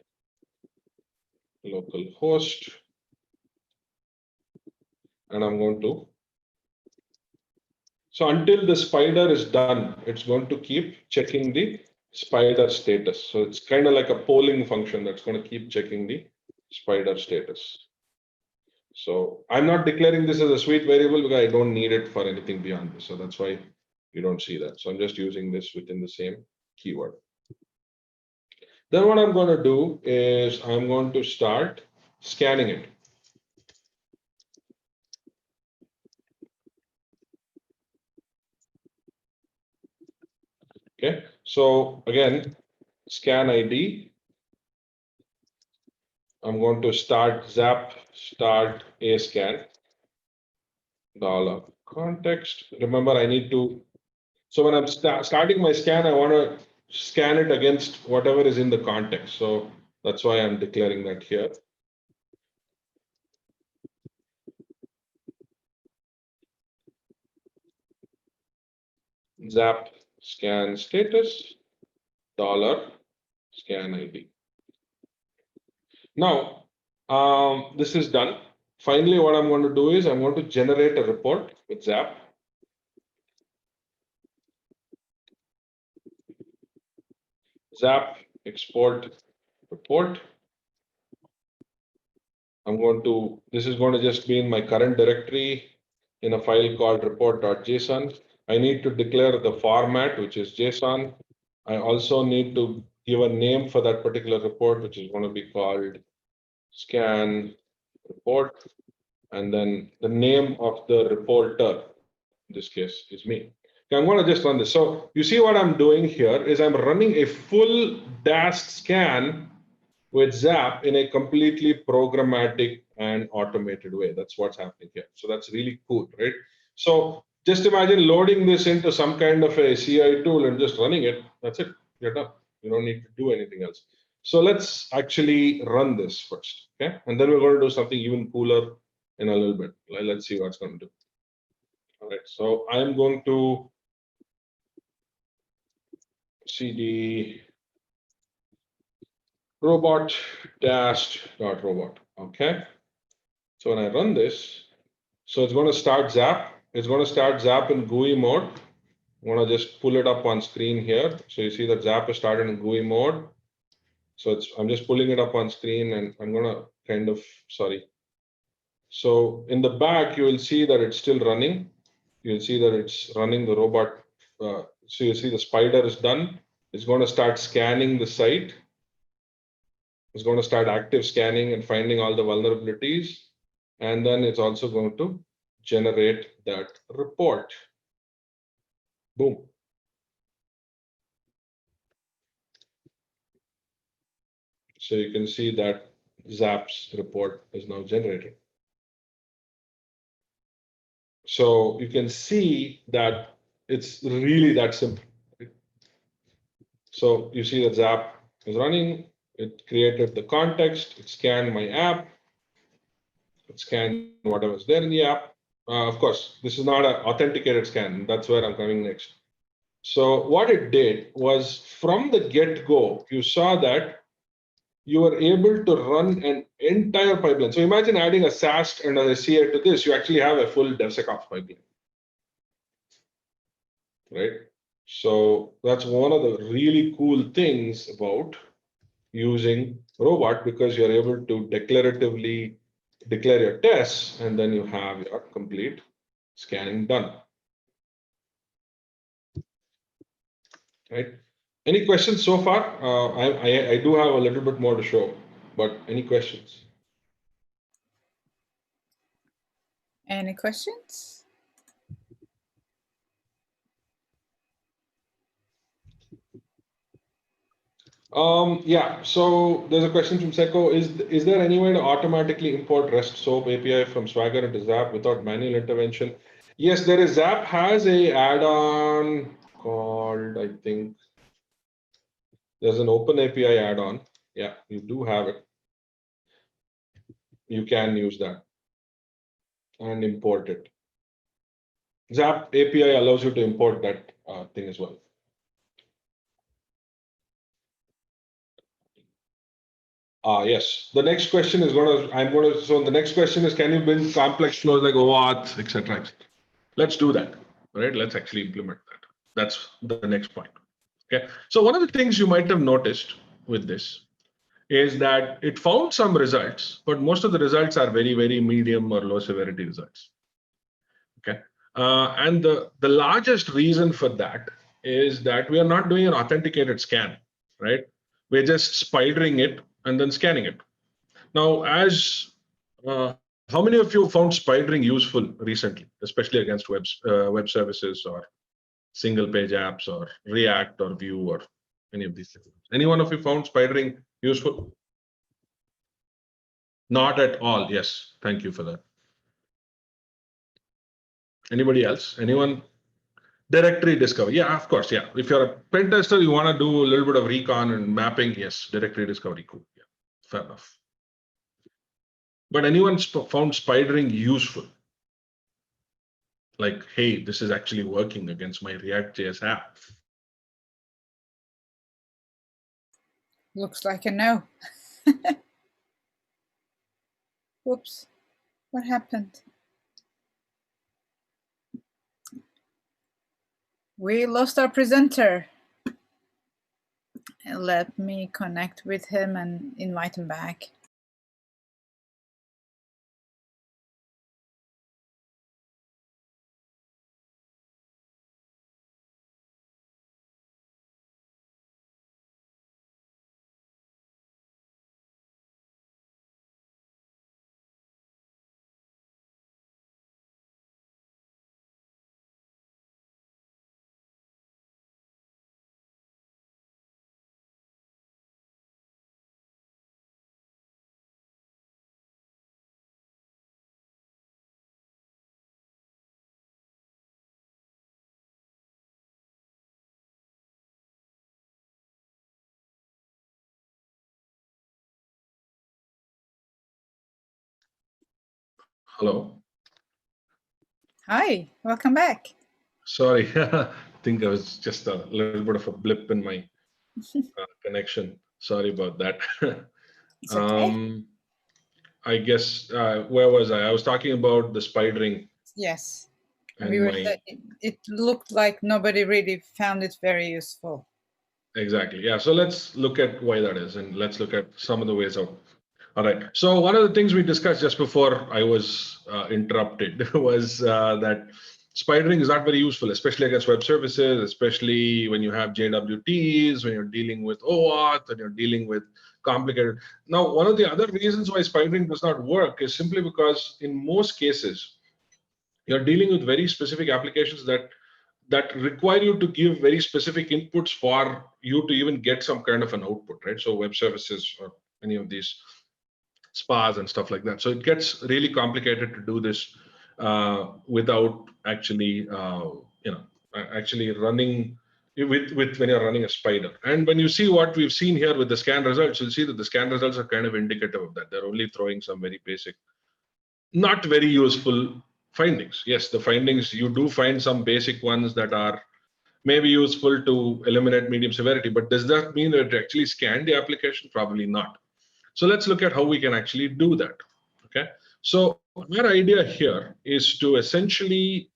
local host. And I'm going to. So until the spider is done, it's going to keep checking the spider status. So it's kind of like a polling function that's going to keep checking the spider status. So I'm not declaring this as a suite variable because I don't need it for anything beyond this. So that's why you don't see that. So I'm just using this within the same keyword. Then what I'm going to do is I'm going to start scanning it. Okay, so again, scan ID. I'm going to start Zap start a scan dollar context. Remember, I need to. So when I'm starting my scan, I want to scan it against whatever is in the context. So that's why I'm declaring that here. Zap scan status dollar scan ID. Now, this is done. Finally, what I'm going to do is I'm going to generate a report with Zap. Zap export report. This is going to just be in my current directory in a file called report.json. I need to declare the format, which is JSON. I also need to give a name for that particular report, which is going to be called scan report. And then the name of the reporter, in this case, is me. Okay, I'm going to just run this. So you see what I'm doing here is I'm running a full DAST scan with Zap in a completely programmatic and automated way. That's what's happening here. So that's really cool, right? So just imagine loading this into some kind of a CI tool and just running it. That's it. You're done. You don't need to do anything else. So let's actually run this first, okay? And then we're going to do something even cooler in a little bit. Let's see what's going to do. All right. So I'm going to cd robot dash.robot. Okay. So when I run this, so it's going to start Zap. It's going to start Zap in GUI mode. I want to just pull it up on screen here. So you see that Zap is started in GUI mode. So I'm just pulling it up on screen and I'm going to kind of, sorry. So in the back, you will see that it's still running. You'll see that it's running the robot. So you see the spider is done. It's going to start scanning the site. It's going to start active scanning and finding all the vulnerabilities. And then it's also going to generate that report. Boom. So you can see that Zap's report is now generated. So you can see that it's really that simple. So you see that Zap is running. It created the context. It scanned my app. It scanned whatever is there in the app. Of course, this is not an authenticated scan. That's where I'm coming next. So what it did was from the get-go, you saw that you were able to run an entire pipeline. So imagine adding a SAST and a CA to this, you actually have a full DevSecOps pipeline, right? So that's one of the really cool things about using Robot, because you're able to declaratively declare your tests, and then you have your complete scanning done. Right? Any questions so far? I do have a little bit more to show, but any questions? Any questions? Yeah, so there's a question from Seco. Is there any way to automatically import REST SOAP API from Swagger into Zap without manual intervention? Yes, there is. Zap has a add-on called, I think, there's an Open API add-on. Yeah, you do have it. You can use that and import it. Zap API allows you to import that thing as well. Yes. The next question is so the next question is, can you build complex flows like OAuth, etc. Let's do that, right? Let's actually implement that. That's the next point. Okay. So one of the things you might have noticed with this is that it found some results, but most of the results are very, very medium or low severity results. Okay. And the largest reason for that is that we are not doing an authenticated scan, right? We're just spidering it and then scanning it. Now, how many of you found spidering useful recently, especially against web services or single page apps or React or Vue or any of these things? Any one of you found spidering useful? Not at all. Yes, thank you for that. Anybody else? Anyone? Directory discovery. Yeah, of course. Yeah. If you're a pen tester, you want to do a little bit of recon and mapping. Yes, directory discovery. Cool. Yeah, fair enough. But anyone found spidering useful? Like, hey, this is actually working against my React.js app. Looks like a no. Whoops. What happened? We lost our presenter. Let me connect with him and invite him back. Hello. Hi, welcome back. Sorry, I think I was just a little bit of a blip in my connection. Sorry about that. It's okay. I guess, where was I? I was talking about the spidering. Yes. And it looked like nobody really found it very useful. Exactly. Yeah. So let's look at why that is, and let's look at some of the ways out. All right. So one of the things we discussed just before I was interrupted was that spidering is not very useful, especially against web services, especially when you have JWTs, when you're dealing with OAuth, and you're dealing with complicated. Now, one of the other reasons why spidering does not work is simply because in most cases, you're dealing with very specific applications that require you to give very specific inputs for you to even get some kind of an output, right? So web services or any of these spas and stuff like that. So it gets really complicated to do this without actually, actually running with when you're running a spider. And when you see what we've seen here with the scan results, you'll see that the scan results are kind of indicative of that. They're only throwing some very basic, not very useful findings. Yes, the findings, you do find some basic ones that are may be useful to eliminate medium severity, but does that mean that it actually scanned the application? Probably not. So let's look at how we can actually do that. Okay. So our idea here is to essentially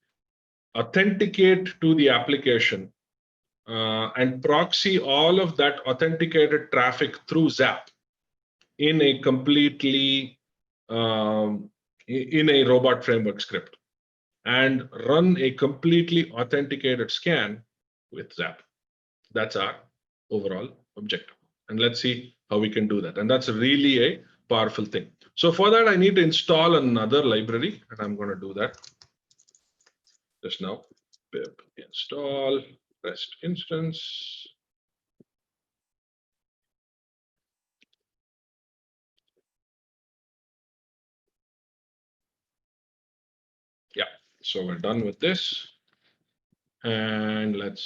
authenticate to the application and proxy all of that authenticated traffic through Zap in a completely in a robot framework script, and run a completely authenticated scan with Zap. That's our overall objective. And let's see how we can do that. And that's really a powerful thing. So for that, I need to install another library, and I'm going to do that just now. Pip install REST instance. Yeah, so we're done with this. And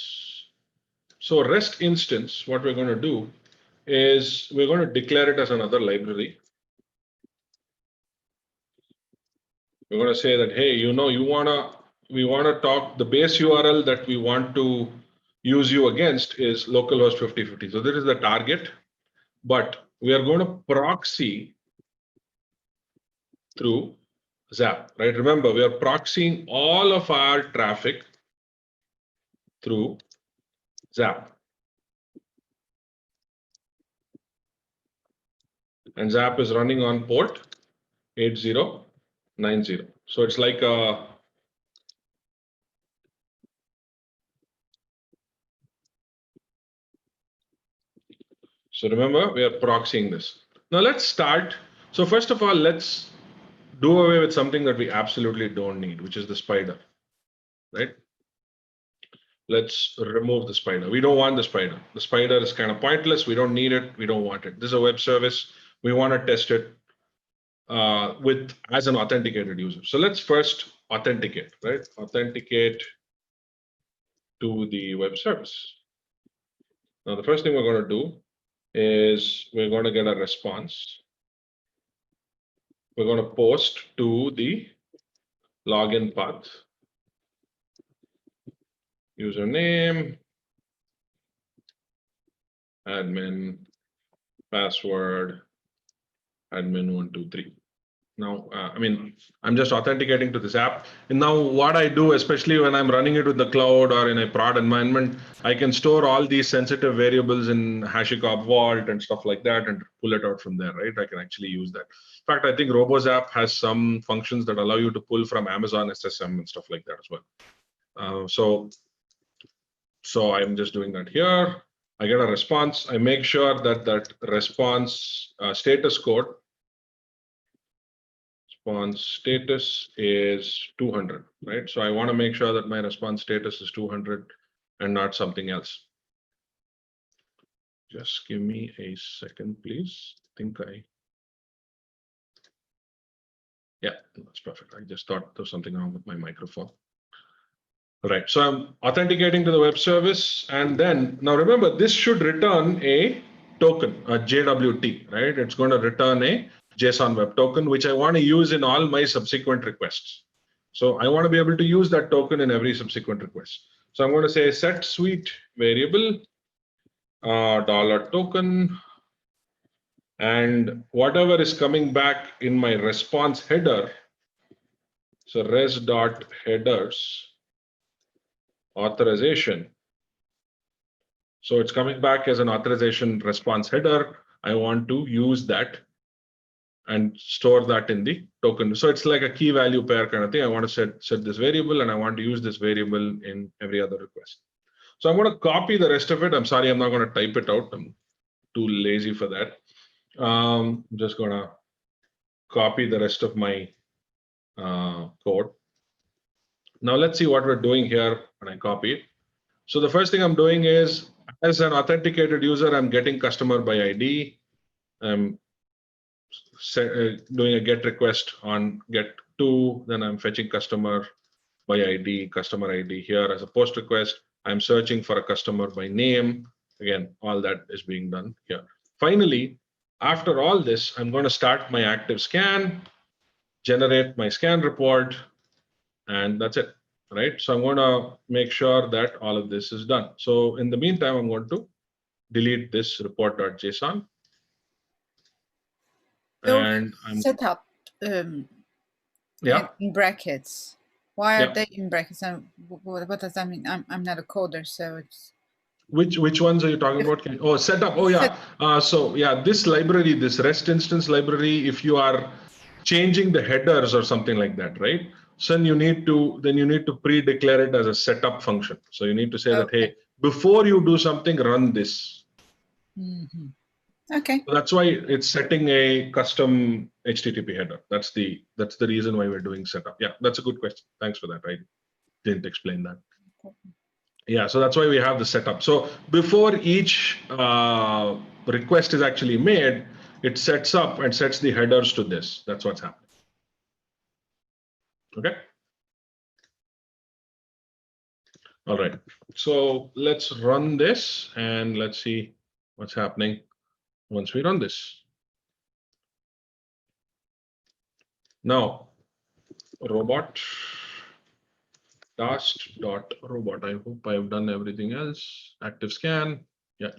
so REST instance, what we're going to do is we're going to declare it as another library. We're going to say that, hey, we want to talk, the base URL that we want to use you against is localhost 5050. So this is the target, but we are going to proxy through Zap, right? Remember, we are proxying all of our traffic through Zap. And Zap is running on port 8090. So it's like a So remember, we are proxying this. Now let's start. So first of all, let's do away with something that we absolutely don't need, which is the spider, right? Let's remove the spider. We don't want the spider. The spider is kind of pointless. We don't need it. We don't want it. This is a web service. We want to test it as an authenticated user. So let's first authenticate, right? Authenticate to the web service. Now, the first thing we're going to do is we're going to get a response. We're going to post to the login path. Username, admin, password, admin123. Now, I'm just authenticating to this app. And now what I do, especially when I'm running it with the cloud or in a prod environment, I can store all these sensitive variables in HashiCorp Vault and stuff like that and pull it out from there, right? I can actually use that. In fact, I think RoboZap has some functions that allow you to pull from Amazon SSM and stuff like that as well. So I'm just doing that here. I get a response. I make sure that that response status code, response status is 200, right? So I want to make sure that my response status is 200 and not something else. Just give me a second, please. Yeah, that's perfect. I just thought there was something wrong with my microphone. Right, so I'm authenticating to the web service, and then now remember, this should return a token, a JWT, right? It's going to return a JSON web token, which I want to use in all my subsequent requests. So I want to be able to use that token in every subsequent request. So I'm going to say set suite variable $token, and whatever is coming back in my response header. So res.headers authorization. So it's coming back as an authorization response header. I want to use that and store that in the token. So it's like a key value pair kind of thing. I want to set this variable, and I want to use this variable in every other request. So I'm going to copy the rest of it. I'm sorry, I'm not going to type it out. I'm too lazy for that. I'm just going to copy the rest of my code. Now let's see what we're doing here when I copy it. So the first thing I'm doing is, as an authenticated user, I'm getting customer by ID. I'm doing a get request on get2, then I'm fetching customer by ID, customer ID here as a post request. I'm searching for a customer by name. Again, all that is being done here. Finally, after all this, I'm going to start my active scan, generate my scan report, and that's it. right? So I'm going to make sure that all of this is done. So in the meantime, I'm going to delete this report.json. And I'm set up yeah in brackets. Why are they in brackets, and what does that mean? I'm not a coder, so it's which ones are you talking about? Oh, setup. Oh yeah. So yeah, this library, this REST instance library, if you are changing the headers or something like that, right? So then you need to pre-declare it as a setup function. So you need to say that, hey, before you do something, run this. Mm-hmm. Okay. So that's why it's setting a custom HTTP header. That's the reason why we're doing setup. Yeah, that's a good question. Thanks for that. I didn't explain that. Yeah, so that's why we have the setup. So before each request is actually made, it sets up and sets the headers to this. That's what's happening. Okay. All right. So let's run this and let's see what's happening once we run this. Now, robot task.robot. I hope I've done everything else. Active scan. Yeah.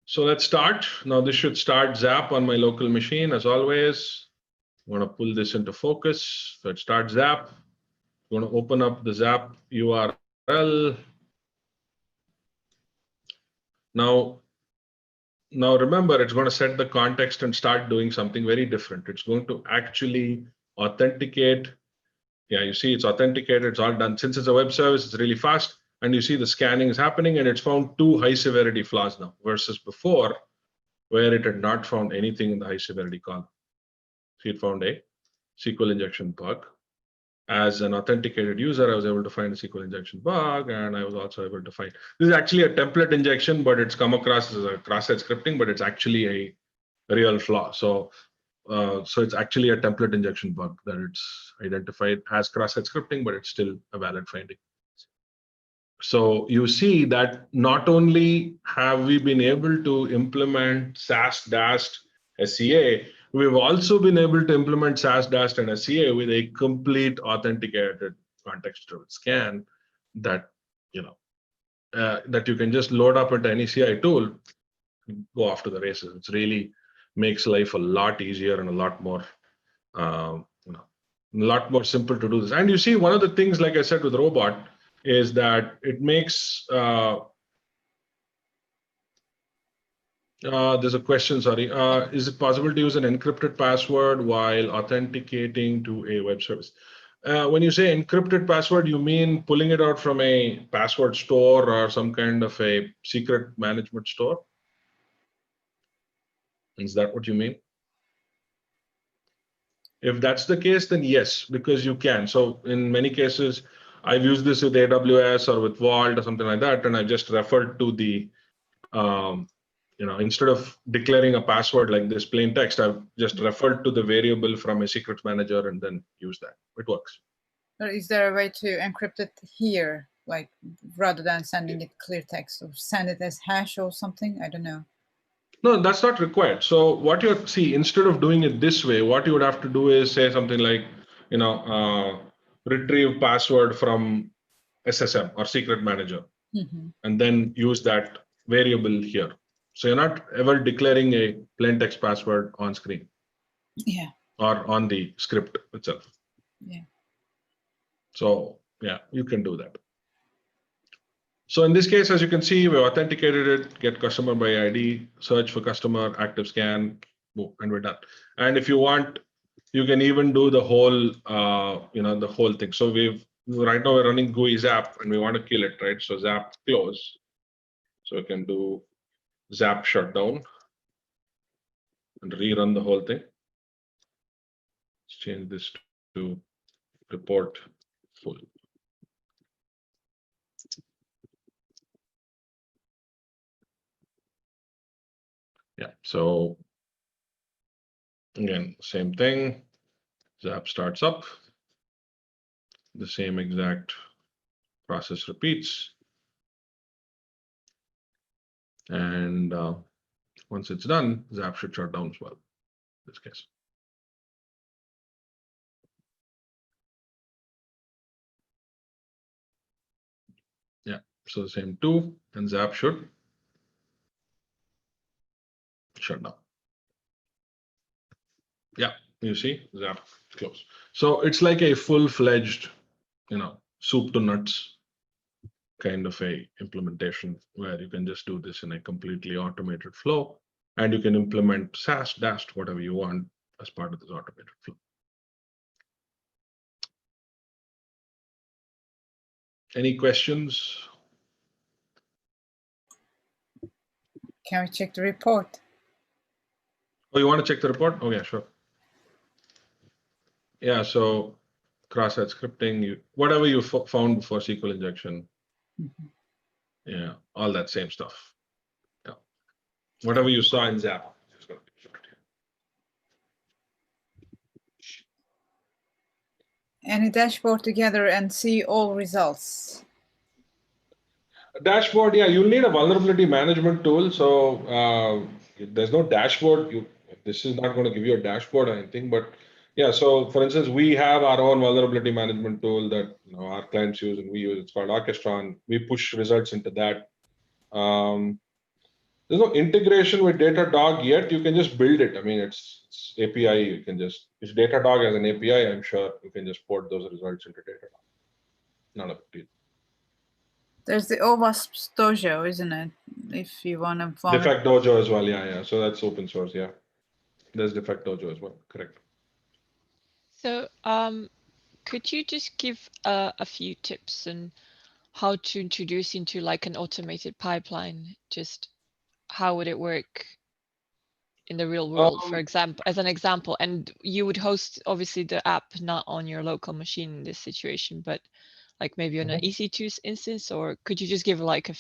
So let's start. Now this should start Zap on my local machine as always. I'm going to pull this into focus. So it starts Zap. I'm going to open up the Zap URL. Now remember, it's going to set the context and start doing something very different. It's going to actually authenticate. Yeah, you see it's authenticated. It's all done. Since it's a web service, it's really fast. And you see the scanning is happening, and it's found 2 high severity flaws now versus before, where it had not found anything in the high severity column. See, it found a SQL injection bug. As an authenticated user, I was able to find a SQL injection bug, and I was also able to find, this is actually a template injection, but it's come across as a cross-site scripting, but it's actually a real flaw. So it's actually a template injection bug that it's identified as cross-site scripting, but it's still a valid finding. So you see that not only have we been able to implement SAST, DAST, SCA, we've also been able to implement SAST, DAST, and SCA with a complete authenticated context-driven scan that that you can just load up into any CI tool, and go off to the races. It really makes life a lot easier and a lot more, a lot more simple to do this. And you see, one of the things, like I said, with Robot, is that it makes there's a question, sorry. Is it possible to use an encrypted password while authenticating to a web service? When you say encrypted password, you mean pulling it out from a password store or some kind of a secret management store? Is that what you mean? If that's the case, then yes, because you can. So in many cases, I've used this with AWS or with Vault or something like that, and I just referred to the, instead of declaring a password like this plain text, I've just referred to the variable from a secrets manager and then use that. It works. Or is there a way to encrypt it here, like rather than sending it clear text, or send it as hash or something? I don't know. No, that's not required. So what you see, instead of doing it this way, what you would have to do is say something like, retrieve password from SSM or secret manager, and then use that variable here. So you're not ever declaring a plain text password on screen. Yeah. Or on the script itself. Yeah. So yeah, you can do that. So in this case, as you can see, we authenticated it, get customer by ID, search for customer, active scan, boom, and we're done. And if you want, you can even do the whole, the whole thing. So right now we're running GUI Zap and we want to kill it, right? So Zap close. So we can do Zap shutdown and rerun the whole thing. Let's change this to report full. Yeah, so again, same thing. Zap starts up. The same exact process repeats. And once it's done, Zap should shut down as well, in this case. So the same 2 and Zap should shut down. Yeah, you see, Zap close. So it's like a full-fledged, soup to nuts kind of a implementation where you can just do this in a completely automated flow, and you can implement SaaS, DAST, whatever you want as part of this automated flow. Any questions? Can we check the report? Oh, you want to check the report? Oh, yeah, sure. Yeah, so cross-site scripting, whatever you found before SQL injection, yeah, all that same stuff. Yeah, whatever you saw in Zap. Any dashboard together and see all results? Dashboard, yeah, you'll need a vulnerability management tool. So there's no dashboard. This is not going to give you a dashboard or anything, but yeah. So for instance, we have our own vulnerability management tool that our clients use and we use. It's called Orchestron. We push results into that. There's no integration with Datadog yet. You can just build it. I mean, it's API. You can just, if Datadog has an API, I'm sure you can just port those results into Datadog. Not a big deal. There's the OWASP Dojo, isn't it? If you want to follow. Defect Dojo as well, yeah. So that's open source, yeah. There's Defect Dojo as well, correct. So could you just give a few tips on how to introduce into like an automated pipeline? Just how would it work in the real world, for example, as an example? And you would host obviously the app not on your local machine in this situation, but like maybe on an EC2 instance, or could you just give like a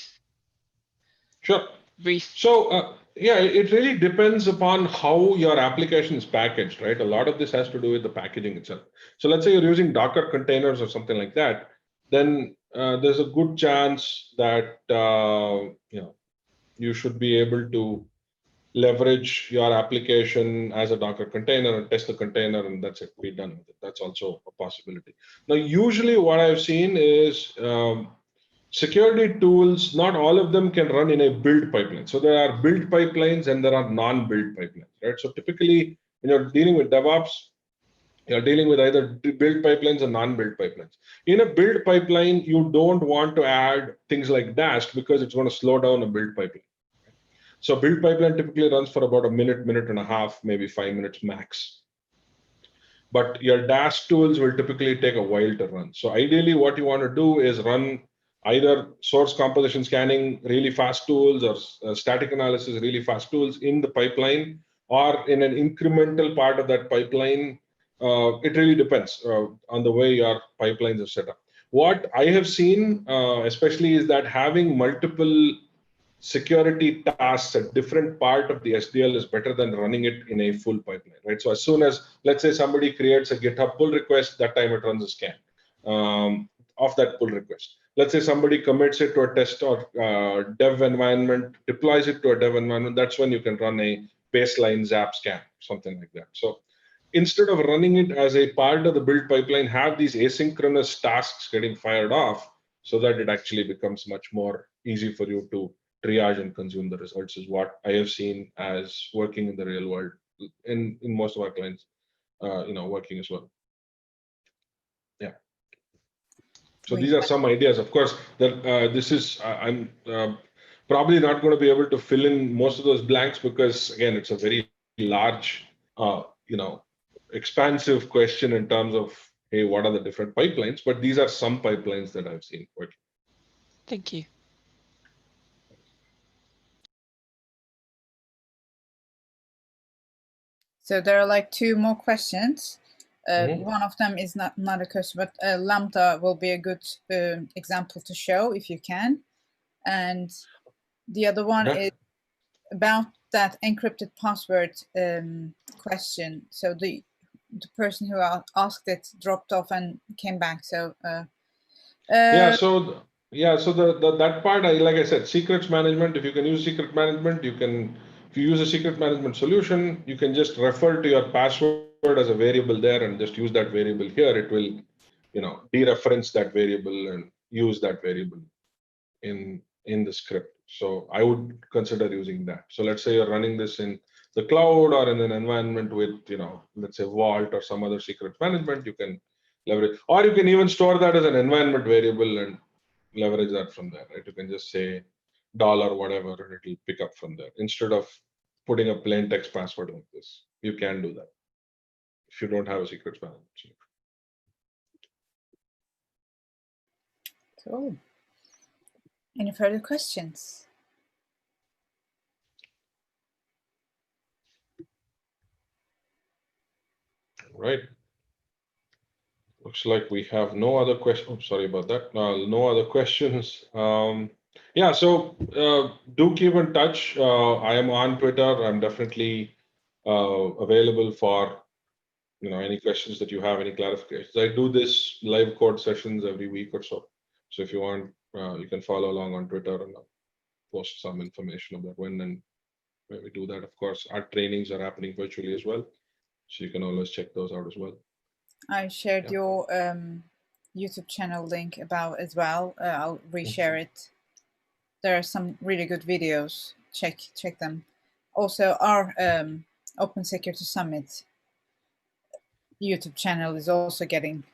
sure brief? So yeah, it really depends upon how your application is packaged, right? A lot of this has to do with the packaging itself. So let's say you're using Docker containers or something like that, then there's a good chance that you should be able to leverage your application as a Docker container and test the container, and that's it, be done with it. That's also a possibility. Now, usually what I've seen is security tools, not all of them can run in a build pipeline. So there are build pipelines and there are non-build pipelines, right? So typically, when you're dealing with DevOps, you're dealing with either build pipelines or non-build pipelines. In a build pipeline, you don't want to add things like DAST because it's going to slow down a build pipeline. So build pipeline typically runs for about a minute, minute and a half, maybe 5 minutes max. But your DAST tools will typically take a while to run. So ideally, what you want to do is run either source composition scanning really fast tools or static analysis really fast tools in the pipeline, or in an incremental part of that pipeline. It really depends on the way your pipelines are set up. What I have seen, especially, is that having multiple security tasks at different part of the SDL is better than running it in a full pipeline, right? So as soon as, let's say, somebody creates a GitHub pull request, that time it runs a scan of that pull request. Let's say somebody commits it to a test or dev environment, deploys it to a dev environment, that's when you can run a baseline Zap scan, something like that. So instead of running it as a part of the build pipeline, have these asynchronous tasks getting fired off so that it actually becomes much more easy for you to triage and consume the results, is what I have seen as working in the real world in most of our clients, working as well. Yeah. So these are some ideas. Of course, that this is I'm probably not going to be able to fill in most of those blanks because again, it's a very large, expansive question in terms of, hey, what are the different pipelines? But these are some pipelines that I've seen working. Thank you. So there are like 2 more questions. One of them is not a question, but Lambda will be a good example to show if you can. And the other one is about that encrypted password question. So the person who asked it dropped off and came back. So So that part, like I said, secrets management. If you can use secret management, you can. If you use a secret management solution, you can just refer to your password as a variable there and just use that variable here. It will, dereference that variable and use that variable. in the script. So I would consider using that. So let's say you're running this in the cloud or in an environment with, let's say Vault or some other secret management, you can leverage, or you can even store that as an environment variable and leverage that from there, right? You can just say dollar whatever, and it'll pick up from there instead of putting a plain text password like this. You can do that if you don't have a secrets management. Cool. Any further questions? Right. Looks like we have no other questions. Oh, sorry about that. No other questions. Yeah, so do keep in touch. I am on Twitter. I'm definitely available for any questions that you have, any clarifications. I do this live code sessions every week or so. So if you want, you can follow along on Twitter, and I'll post some information about when and where we do that. Of course, our trainings are happening virtually as well, so you can always check those out as well. I shared your YouTube channel link about as well. I'll reshare it. There are some really good videos. Check them. Also, our Open Security Summit YouTube channel is also getting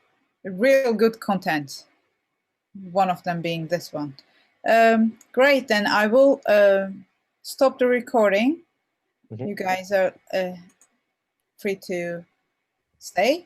real good content. One of them being this one. Great, then I will stop the recording. You guys are free to stay.